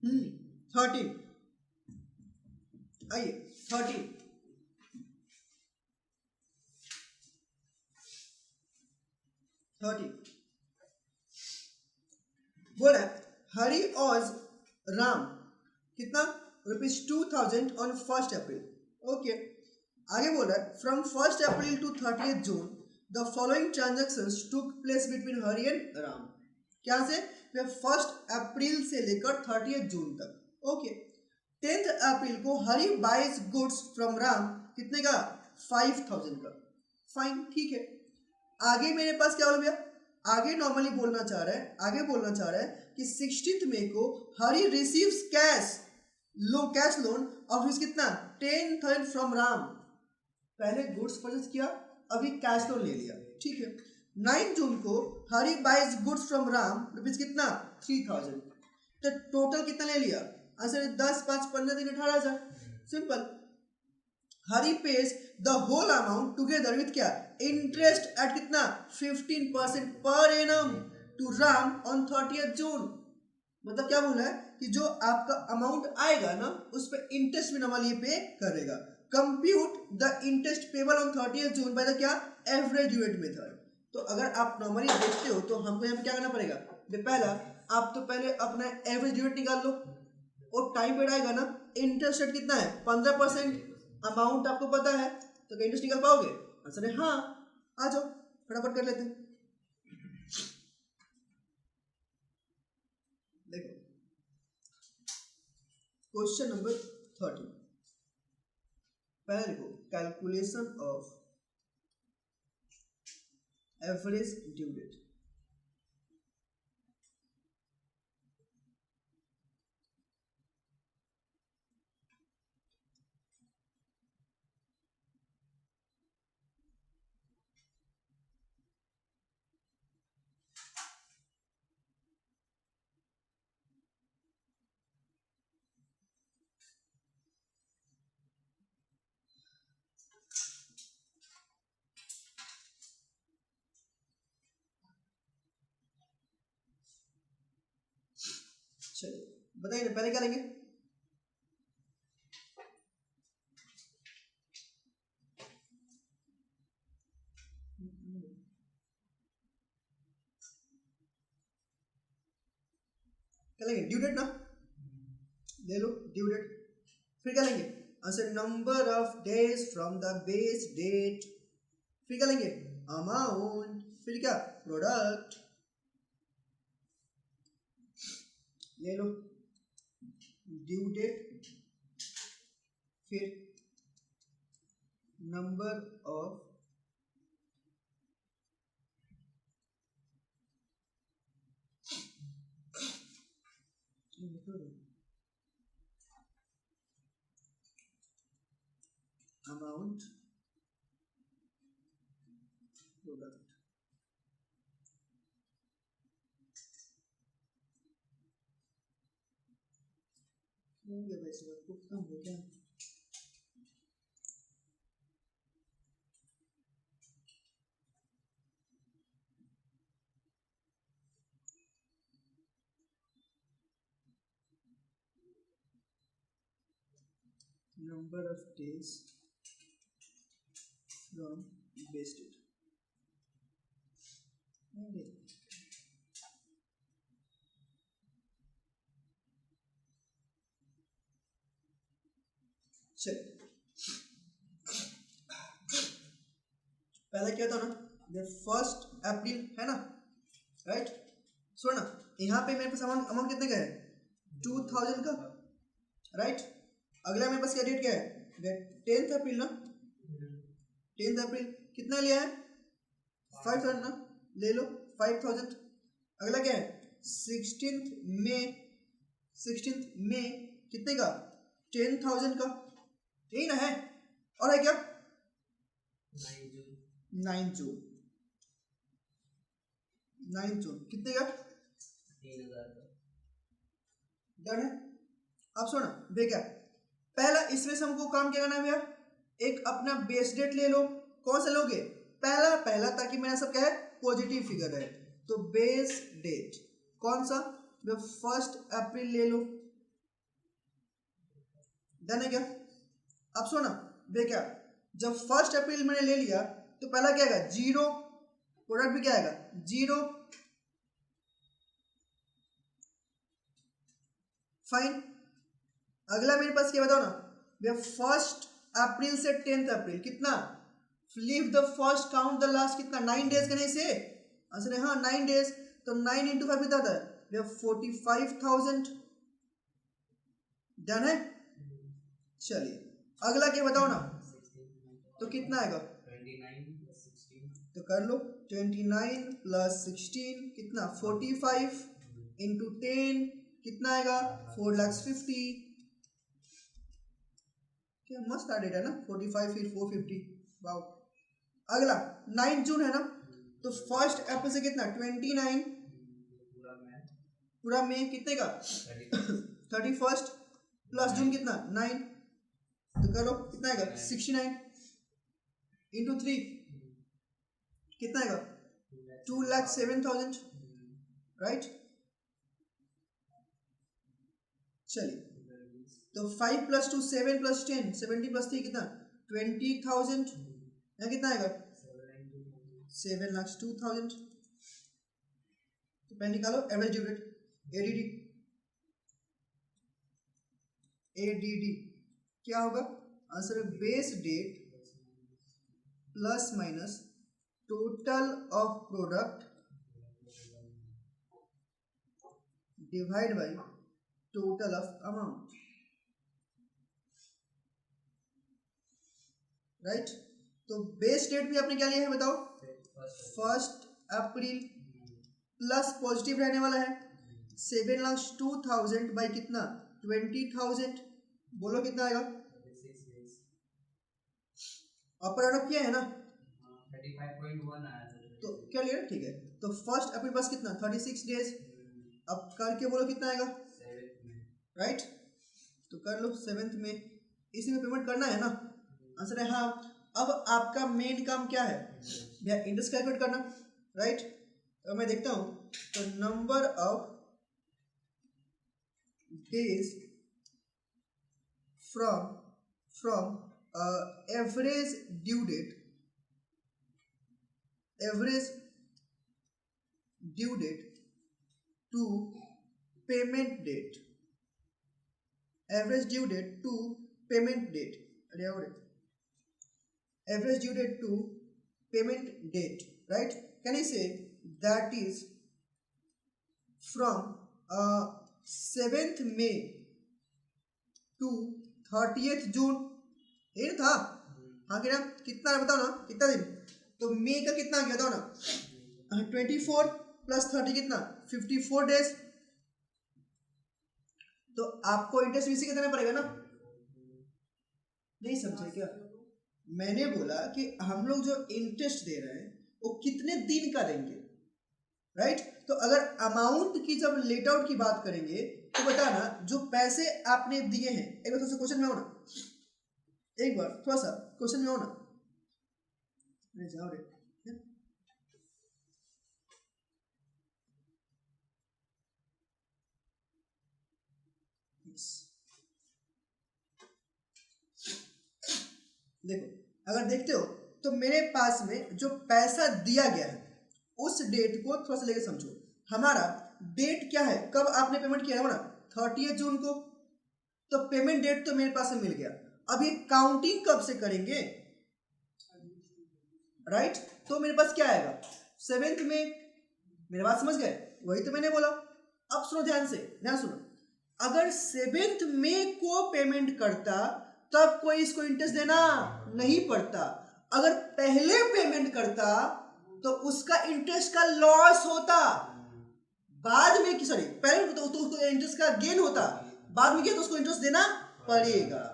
हम्म 13 आइए 13 बोल रहा है हरी और राम कितना ₹2000 ऑन 1 अप्रैल। ओके आगे बोल रहा है from 1 April to 30 June the following transactions took place between Hari and Ram. क्या से 1 अप्रैल से लेकर 30 जून तक। ओके 10th अप्रैल को Hari buys goods from Ram, कितने का? 5000 का। फाइन, ठीक है। आगे मेरे पास क्या बोल गया? आगे नॉर्मली बोलना चाह रहा है, आगे बोलना चाह रहा है कि 16 मई को Hari receives cash loan of rupees कितना? 10,000 फ्रॉम राम। पहले गुड्स परचेज किया, अभी कैश लोन ले लिया, ठीक है। 9 जून को Hari buys goods from Ram, rupees कितना? 3000। तो टोटल कितना ले लिया? आंसर 10, 5, 15 दिन 18,000। Simple. Hari pays the whole amount together with क्या? इंटरेस्ट एट कितना? 15% per annum to Ram on 30th June. मतलब क्या बोला है कि जो आपका अमाउंट आएगा ना, उस पर इंटरेस्ट भी नॉर्मली पे करेगा। Compute the interest payable on 30th June by the क्या? Average due date method. तो अगर आप नॉर्मली देखते हो तो हमको यहाँ पे क्या करना पड़ेगा? पहला आप तो पहले अपना एवरेज ड्यू डेट निकाल लो, और टाइम पीरियड आएगा ना, इंटरेस्ट रेट कितना है? 15%। अमाउंट आपको पता है, तो इंटरेस्ट निकाल पाओगे? आंसर है हाँ। आ जाओ फटाफट कर लेते हैं। देखो क्वेश्चन नंबर 30, पहले देखो calculation of average due date. चलिए बताइए पहले क्या लेंगे? क्या लेंगे? ड्यू डेट ना, ले लो ड्यू डेट। फिर क्या लेंगे? Answer number of days from the base date. फिर क्या लेंगे? अमाउंट। फिर क्या? प्रोडक्ट। ले लो ड्यू डेट, फिर नंबर ऑफ अमाउंट प्रोडक्ट। हो गया भाई, सब आपको कम हो गया। number of days from base date। चल पहले क्या था ना, 1 अप्रैल है ना, राइट। सुनो ना, यहाँ पे मेरे पास अमाउंट कितने का है? 2000 का, राइट। अगला मेरे पास क्या डेट क्या है? 10th अप्रैल ना, 10th अप्रैल कितना लिया है? 5000 ना, ले लो 5000। अगला क्या है? 16th मई, 16th मई कितने का? 10,000 का, यही ना है। और है क्या? 9 जून, 9 जून कितने का? 3000 का। डन है। अब सुनो भैया, क्या पहला इसमें से हमको काम क्या करना है भैया? एक अपना बेस डेट ले लो। कौन सा लोगे? पहला, ताकि मेरा सब क्या है? पॉजिटिव फिगर है। तो बेस डेट कौन सा? 1 अप्रैल ले लो। डन है क्या? अब सुनो भैया, क्या जब 1 अप्रैल मैंने ले लिया तो पहला क्या आएगा? 0। प्रोडक्ट भी क्या आएगा? 0। फाइन। अगला मेरे पास क्या बताओ ना भैया, 1 अप्रैल से 10th अप्रैल कितना? Leave the first count the last, कितना? 9 डेज करने से आंसर है हाँ 9 डेज। तो 9 × 5 कितना आता है भैया? 45,000। डन है। चलिए अगला क्या बताओ ना, तो कितना आएगा 29 + 16 तो कर लो 29 + 16 कितना 45 इंटू 10 कितना आएगा 4,50,000। क्या मस्त आ डेटा ना 45 फिर 450 वाओ। अगला 9 जून है ना, तो फर्स्ट अप्रैल से कितना 29 पूरा मई कितने का 31 प्लस जून कितना 9 तो करो कितना आएगा 69 इंटू 3 कितना आएगा 2,07,000 राइट। चलिए तो 5 + 2 7 + 10 70 + 3 कितना 20,000 यहाँ कितना आएगा 7,02,000। तो पहले निकालो एवरेज ड्यू डेट एडीडी क्या होगा answer base date plus minus total of product divide by total of amount right. तो बेस डेट भी आपने क्या लिया है बताओ 1 अप्रैल प्लस पॉजिटिव रहने वाला है 7,02,000 बाई कितना 20,000 बोलो कितना आएगा अपर एंड किया है ना 35.1 आया था तो क्या लिया ठीक है। तो 1 अप्रैल बस कितना 36 डेज अब करके बोलो कितना आएगा 7 राइट। तो कर लो 7 में इसी में पेमेंट करना है ना आंसर है हाँ। अब आपका मेन काम क्या है भैया इंटरेस्ट कैलकुलेट करना राइट। तो मैं देखता हूँ तो number of days from average due date to payment date average due date to payment date average due date to payment date right। can I say that is from 7th May to 30th June ये था हाँ कि ना कितना है बताओ ना कितना दिन तो मई का कितना आ गया बताओ ना 24 + 30 कितना 54 डेज। तो आपको इंटरेस्ट इसी का देना पड़ेगा ना नहीं समझे क्या मैंने बोला कि हम लोग जो इंटरेस्ट दे रहे हैं वो कितने दिन का देंगे राइट। तो अगर अमाउंट की जब लेट आउट की बात करेंगे तो बताना जो पैसे आपने दिए हैं एक बार थोड़ा सा क्वेश्चन में हो ना एक बार थोड़ा सा क्वेश्चन में हो ना जाओ रे देखो अगर देखते हो तो मेरे पास में जो पैसा दिया गया है उस डेट को थोड़ा सा लेके समझो। हमारा डेट क्या है कब आपने पेमेंट किया है ना 30 जून को तो पेमेंट डेट तो मेरे पास में मिल गया। अब ये काउंटिंग कब से करेंगे राइट। तो मेरे पास क्या आएगा 7th में मेरे बात समझ गए वही तो मैंने बोला। अब सुनो ध्यान से ध्यान सुनो अगर 7th मई को पेमेंट करता तब कोई इसको इंटरेस्ट देना नहीं पड़ता। अगर पहले पेमेंट करता तो उसका इंटरेस्ट का लॉस होता बाद में सॉरी पहले तो उसको इंटरेस्ट का गेन होता बाद में क्या तो उसको इंटरेस्ट देना पड़ेगा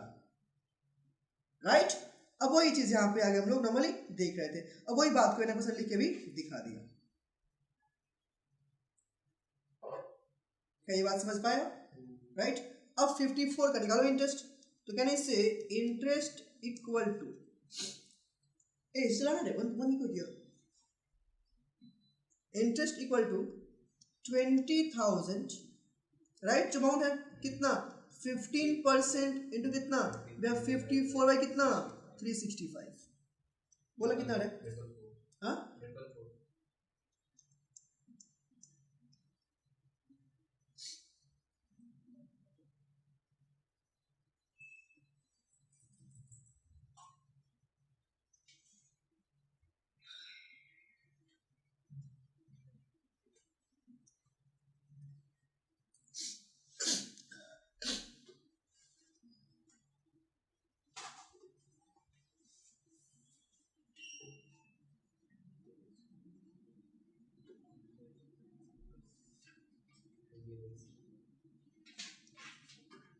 राइट। अब वही चीज यहाँ पे आगे हम लोग नॉर्मली देख रहे थे अब वही बात को क्वेश्चन लिख के भी दिखा दिया। क्या ये बात समझ पाया राइट। अब 54 का निकालो इंटरेस्ट तो कैन आई से इंटरेस्ट इक्वल टू चलाना रे वन को दिया इंटरेस्ट इक्वल टू 20,000 राइट। जो अमाउंट है कितना 15% इंटू कितना 54 बाई कितना 365 बोला कितना रे हाँ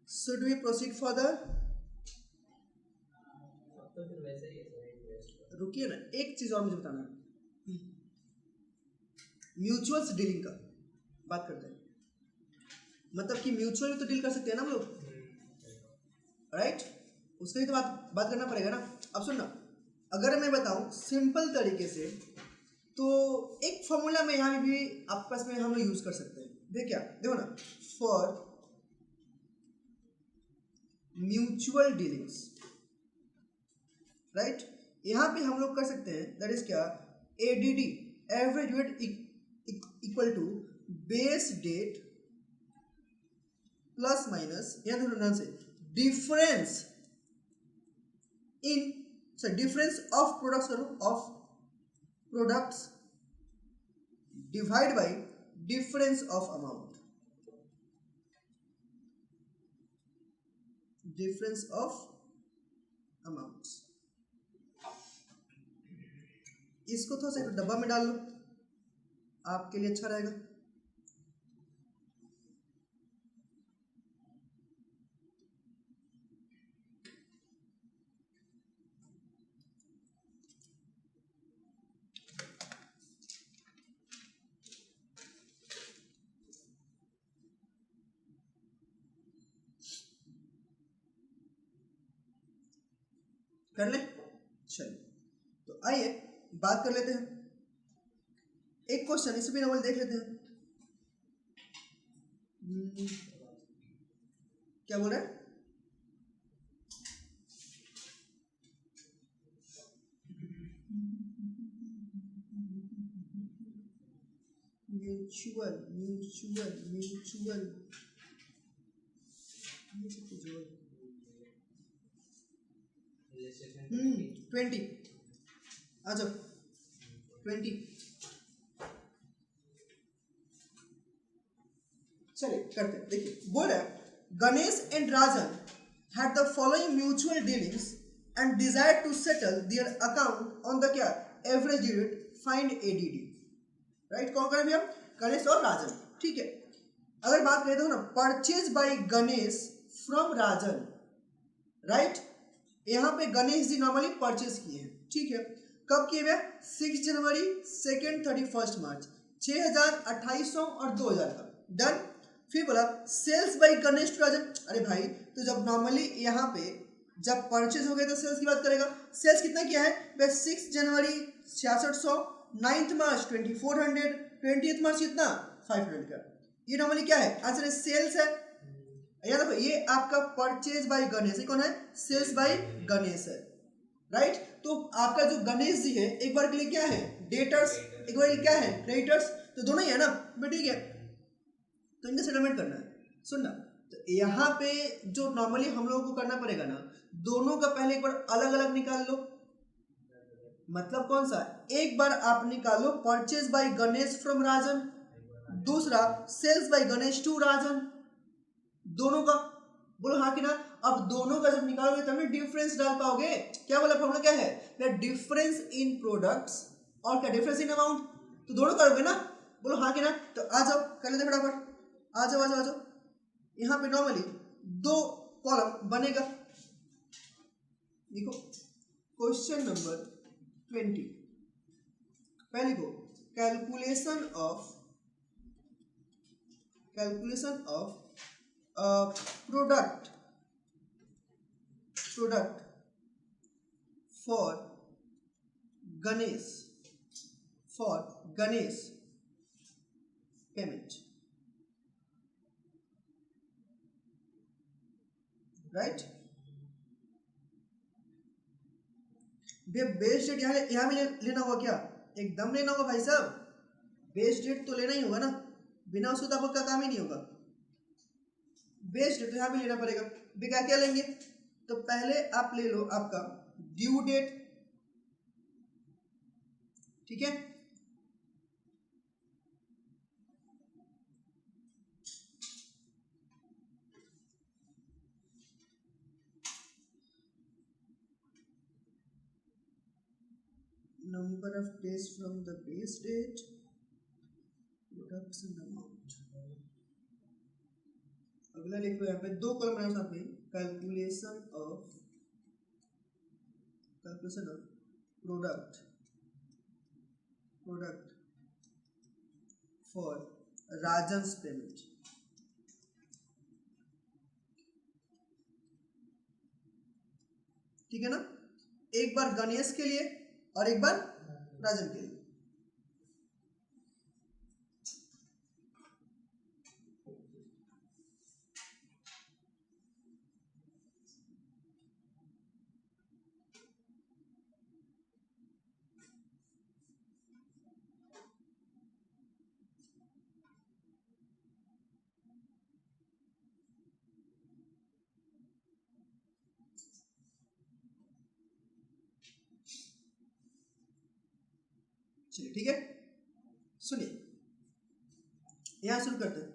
Should we proceed further? अब तो फिर वैसे ही है सर, इंटरेस्ट रुकिए ना, एक चीज और मुझे बताना है। म्यूचुअल्स डीलिंग का बात करते हैं, मतलब कि म्यूचुअल तो डील कर सकते हैं ना हम लोग, राइट? उसका ही तो बात करना पड़ेगा ना। अब सुनना, अगर मैं बताऊं सिंपल तरीके से, तो एक फॉर्मूला में यहाँ भी आपस में हम लोग यूज कर सकते हैं। देख क्या, देखो ना, फॉर म्यूचुअल डीलिंग्स, राइट? यहाँ पे हम लोग कर सकते हैं, दैट इज क्या, ADD, average date equal to base date plus minus, यहाँ देखो ध्यान से, difference in, sir difference of products करो, of products divide by difference of amount, difference of amounts. इसको थोड़ा सा एक डब्बा में डाल लो, आपके लिए अच्छा रहेगा। कर ले, चलिए तो आइए बात कर लेते हैं। एक क्वेश्चन इसे भी नॉर्मल देख लेते हैं। क्या बोल रहे हैं? म्यूचुअल म्यूचुअल म्यूचुअल 20, आ जाओ 20। चलिए करते हैं। देखिए बोल रहा है, Ganesh and Rajan had the following mutual dealings and desired to settle their account on the क्या average date, find ADD, right? कौन करें भैया? गणेश और राजन, ठीक है। अगर बात करें तो ना, purchase by Ganesh from Rajan, right? यहाँ पे गणेश जी नॉर्मली परचेज किए हैं, ठीक है। कब किए हुए? 6 जनवरी, 2 31 मार्च, 6000, 2800 और 2000 का, डन। फिर बोला सेल्स बाय गणेश टू राजन। अरे भाई, तो जब नॉर्मली यहाँ पे जब परचेज हो गया तो सेल्स की बात करेगा। सेल्स कितना किया है? 6 जनवरी 6600, 9 मार्च 2400, 20 मार्च कितना 500 का। ये नॉर्मली क्या है? आंसर है सेल्स है। याद रखो, ये आपका परचेज बाय गणेश, ये कौन है? सेल्स बाय गणेश है, राइट? तो आपका जो गणेश जी है, एक बार के लिए क्या है? डेटर्स, एक बार के लिए क्या है? क्रेडिटर्स। तो दोनों ही है ना, ठीक है। तो इनका सेटलमेंट करना है। सुनना, तो यहाँ पे जो नॉर्मली हम लोगों को करना पड़ेगा ना, दोनों का पहले एक बार अलग अलग निकाल लो। मतलब कौन सा? एक बार आप निकालो परचेज बाय गणेश फ्रॉम राजन, दूसरा सेल्स बाय गणेश टू राजन, दोनों का। बोलो हाँ कि ना? अब दोनों का जब निकालोगे तब डिफरेंस डाल पाओगे। क्या बोला? फॉर्मूला क्या है? डिफरेंस इन प्रोडक्ट्स और क्या? Difference in amount. तो दोनों करोगे ना? बोलो हाँ कि ना? तो आ जाओ कर लेते फटाफट, आ जाओ आ जाओ आ जाओ। यहाँ पे नॉर्मली 2 कॉलम बनेगा। देखो क्वेश्चन नंबर 20, पहले को calculation of product for Ganesh payment, right? Base date यहाँ भी लेना होगा क्या? एकदम लेना होगा भाई साहब, बेस डेट तो लेना ही होगा ना, बिना उसको तो आपका काम ही नहीं होगा। बेस डेट यहाँ भी लेना पड़ेगा। क्या लेंगे? तो पहले आप ले लो आपका ड्यू डेट, ठीक है। number of days from the base date, production amount, अगला लिख लो यहाँ पे 2 कॉलम बनाओ साथ में, calculation of product for Rajan's payment. ठीक है ना, एक बार गणेश के लिए और एक बार राजन के लिए। चलिए ठीक है, सुनिए यहां शुरू करते हैं।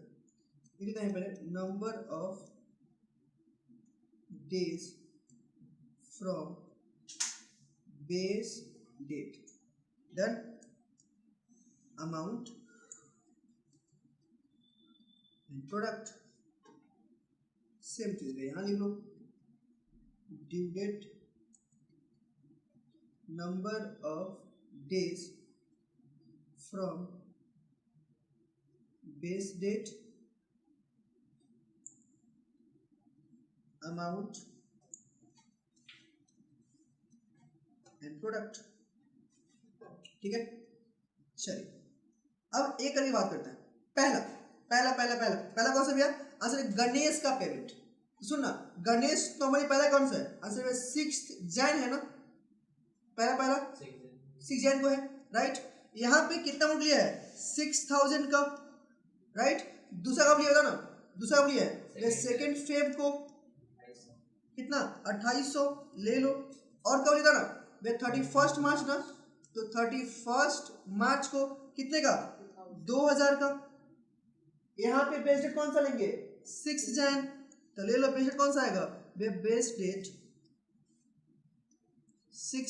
लिखते हैं पहले number of days from base date, then amount and product. Same चीज है, यहां लिख लो due date, number of days from base date, amount and product। ठीक है, चलिए अब एक करके बात करते हैं। पहला पहला पहला पहला पहला कौन सा भैया? आंसर है गणेश का पेमेंट। सुनना, गणेश नॉर्मली पहला कौन सा है? आंसर है 6 जैन है ना, पहला पहला 6 जैन को है, राइट। यहाँ पे कितना अमाउंट लिया है? 6000 का, राइट। दूसरा कब लिया था ना, दूसरा कब लिया है? सेकेंड फेब को कितना 2800 ले लो। और कब लिया था ना? 31 मार्च ना, तो 31 मार्च को कितने का? 2000 का। यहाँ पे बेस डेट कौन सा लेंगे? 6 जैन, तो ले लो बेस डेट कौन सा आएगा? Base date 6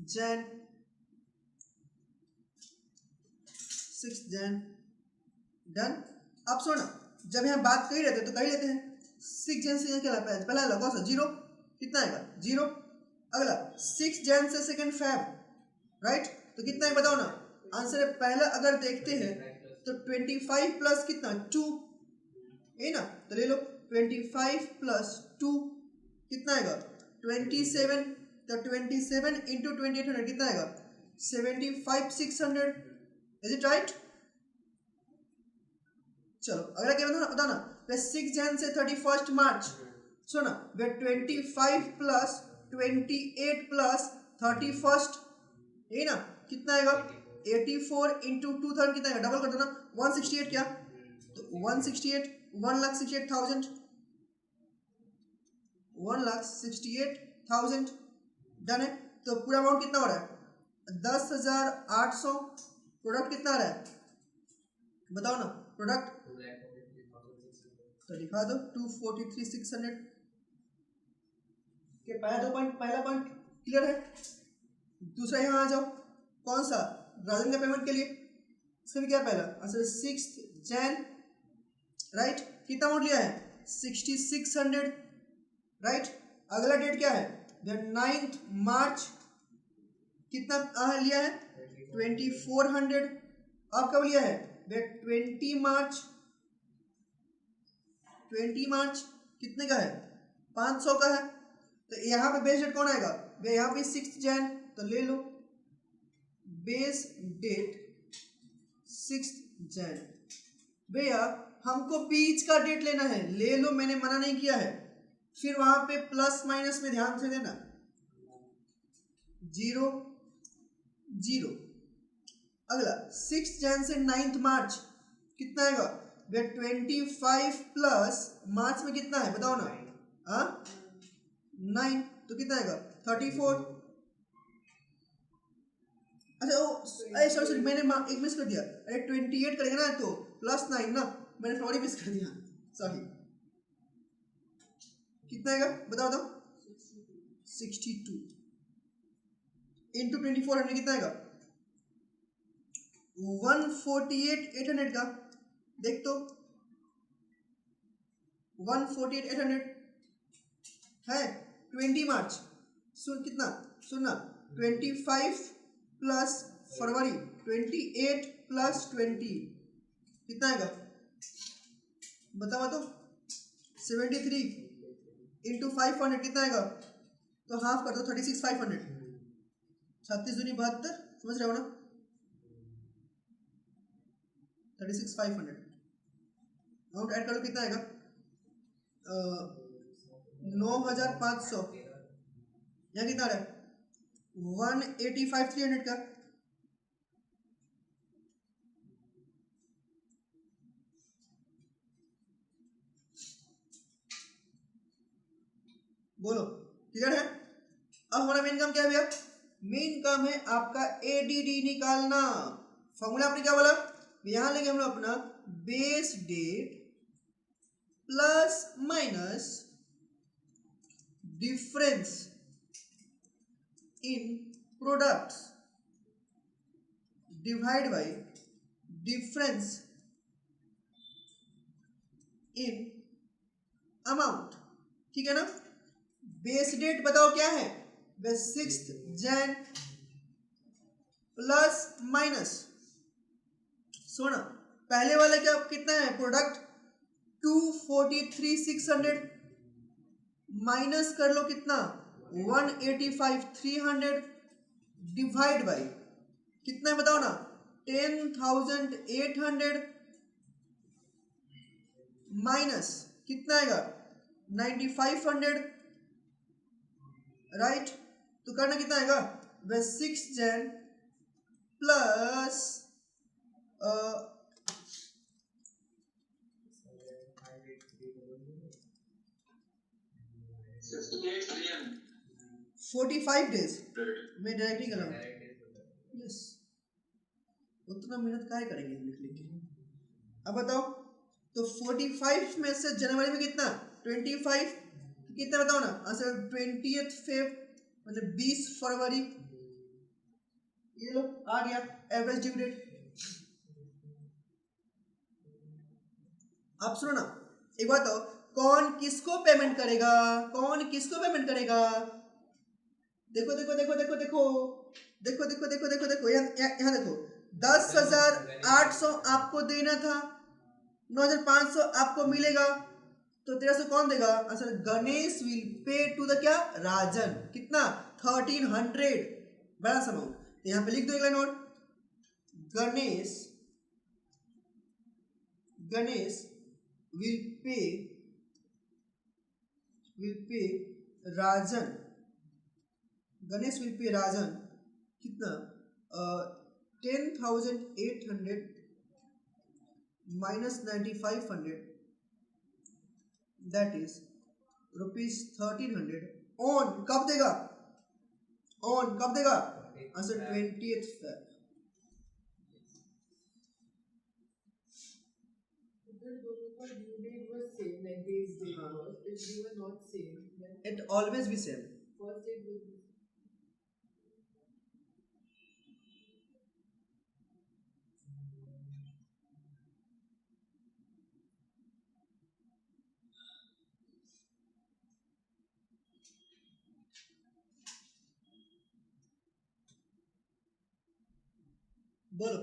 Jan, 6 Jan, done. अब सुनो, जब यहाँ बात कर ही रहते तो कर ही लेते हैं। 6 जैन से यहाँ क्या लगा? पहला लगा कौन सा? 0, कितना आएगा? 0। अगला 6 जैन से सेकेंड फेब, राइट, तो कितना है बताओ ना। आंसर है पहला अगर देखते हैं तो 25 प्लस कितना? 2 है ना, तो ले लो 25 प्लस 2 कितना आएगा? 27। तो 27 इंटू 2800 कितना आएगा? 75,600। Is it right? चलो अगला क्या बताओ ना। 6 जैन से 31 मार्च, सुना 25 प्लस 28 प्लस 31 है ना, कितना आएगा? 84 इंटू 2000 कितना आएगा? डबल कर दो ना, 168 क्या? तो 168, 1,68,000, 1,68,000 डन है। तो पूरा अमाउंट कितना हो रहा है? 10,800। प्रोडक्ट कितना आ रहा है बताओ ना? प्रोडक्ट तो लिखा दो 243,600 के। पहला पॉइंट क्लियर है। दूसरा यहाँ आ जाओ, कौन सा? राजन का पेमेंट के लिए। इसका भी क्या पहला? Answer 6 Jain, right. कितना अमाउंट लिया है? 6600, राइट। अगला डेट क्या है? 9 मार्च, कितना लिया है? 2400। अब कब लिया है? 20 मार्च, 20 मार्च कितने का है? 500 का है। तो यहाँ पे बेस डेट कौन आएगा? यहाँ पे 6 जैन, तो ले लो बेस डेट 6 जैन। भैया हमको बीच का डेट लेना है, ले लो, मैंने मना नहीं किया है। फिर वहां पे प्लस माइनस में ध्यान से देना, 0 0। अगला 6 जैन से 9 मार्च कितना आएगा? 25 प्लस मार्च में कितना है बताओ ना? हाँ 9, तो कितना आएगा? 34। अच्छा सॉरी मैंने एक मिस कर दिया। अरे 28 करेंगे ना तो प्लस 9 ना, मैंने थोड़ी मिस कर दिया, सॉरी। कितना आएगा बताओ तो? 62 इंटू 2400 कितना आएगा? 148,800 का। देख तो 148,800 है। 20 मार्च सुन कितना सुनना 25 प्लस फरवरी 28 प्लस 20 कितना आएगा बताओ 73 इंटू 500 कितना आएगा तो हाफ कर दो 36,500 36 दूनी 72 समझ रहे हो ना 36,500 अमाउंट ऐड करो कितना आएगा 9,500 यहाँ कितना आ रहा है 185,300 का बोलो क्लियर है। अब हमारा मेन काम क्या है भैया मेन काम है आपका एडीडी निकालना। फॉर्मूला आपने क्या बोला यहां लेंगे हम लोग अपना base date plus minus difference in products divide by difference in amount ठीक है ना। बेस डेट बताओ क्या है 6 जैन प्लस माइनस सोना पहले वाला क्या कितना है प्रोडक्ट 243,600 माइनस कर लो कितना 185,300 डिवाइड बाय कितना है बताओ ना 10,800 माइनस कितना आएगा 9,500 राइट तो करना कितना आएगा 6 जैन प्लस 45 डेज मैं डायरेक्ट ही कर रहा हूँ यस उतना मेहनत काहे करेंगे लिख लिख के। अब बताओ तो 45 में से जनवरी में कितना 25 कितना बताओ ना आंसर 20th फेब मतलब 20 फरवरी ये लो आ गया एवरेज ड्यू डेट। अब सुनो ना एक बात तो कौन किसको पेमेंट करेगा देखो देखो देखो देखो देखो देखो देखो देखो देखो देखो यहाँ देखो 10,800 आपको देना था 9,500 आपको मिलेगा तो 1300 कौन देगा answer Ganesh will pay to the क्या राजन कितना 1,300 बड़ा सा अमाउंट यहाँ पे लिख दो एक लाइन और गणेश विल पे राजन कितना 10,800 माइनस 9,500 दैट इज ₹1,300 ऑन कब देगा answer 20th Feb. It always be same. बोलो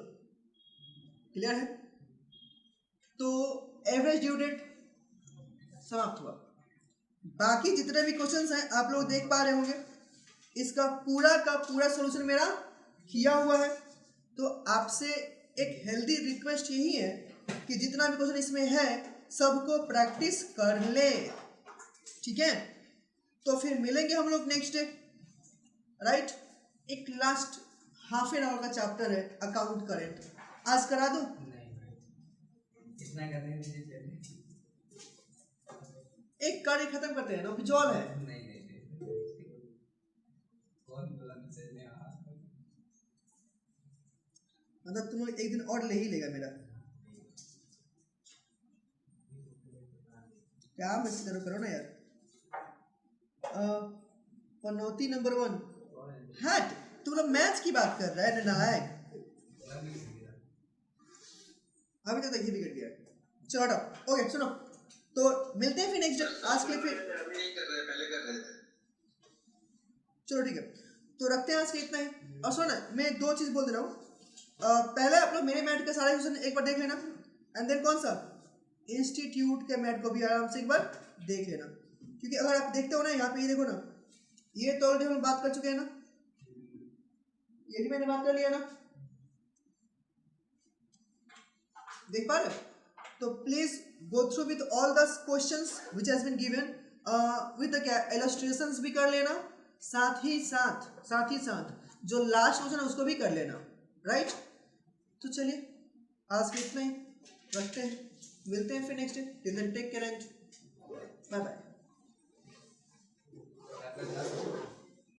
क्लियर है। तो एवरेज ड्यू डेट समाप्त हुआ। बाकी जितने भी क्वेश्चंस हैं आप लोग देख पा रहे होंगे इसका पूरा का पूरा सॉल्यूशन मेरा किया हुआ है। तो आपसे एक हेल्दी रिक्वेस्ट यही है कि जितना भी क्वेश्चन इसमें है सबको प्रैक्टिस कर ले ठीक है। तो फिर मिलेंगे हम लोग नेक्स्ट डे राइट। एक लास्ट हाफ एन आवर का चैप्टर है अकाउंट करेंट आज करा दूं इतना करने दीजिए एक कार्य खत्म करते हैं ना विजुअल है नहीं कौन बोला मुझसे नहीं मतलब तुम लोग एक दिन और ले ही लेगा मेरा क्या मैसेज करो ना यार पनौती नंबर 1 हट तुम लोग मैथ्स की बात कर रहा है नालायक अभी तक ये बिगड़ गया चलो ओके सुनो तो मिलते हैं फिर नेक्स्ट डे आज के लिए फिर। अभी नहीं कर रहे, पहले कर रहे थे। चलो ठीक है, तो रखते हैं आज के इतना ही। और सुनो ना, मैं दो चीज़ बोल दे रहा हूँ। पहले आप लोग मेरे मैट के सारे क्वेश्चन एक बार देख लेना, एंड देन कौन सा इंस्टीट्यूट के मैट को भी आराम से एक बार देख लेना, क्योंकि अगर आप देखते हो ना यहाँ पे, ये देखो ना, ये तो ऑलरेडी हम बात कर चुके हैं ना, ये भी मैंने बात कर लिया ना, देख पा रहे हो? तो please go through with all the questions which has been given, with the illustrations भी कर लेना, साथ ही साथ जो लास्ट क्वेश्चन है उसको भी कर लेना, राइट? तो चलिए आज के इतना ही रखते हैं, मिलते हैं फिर next day. Till then take care and bye bye.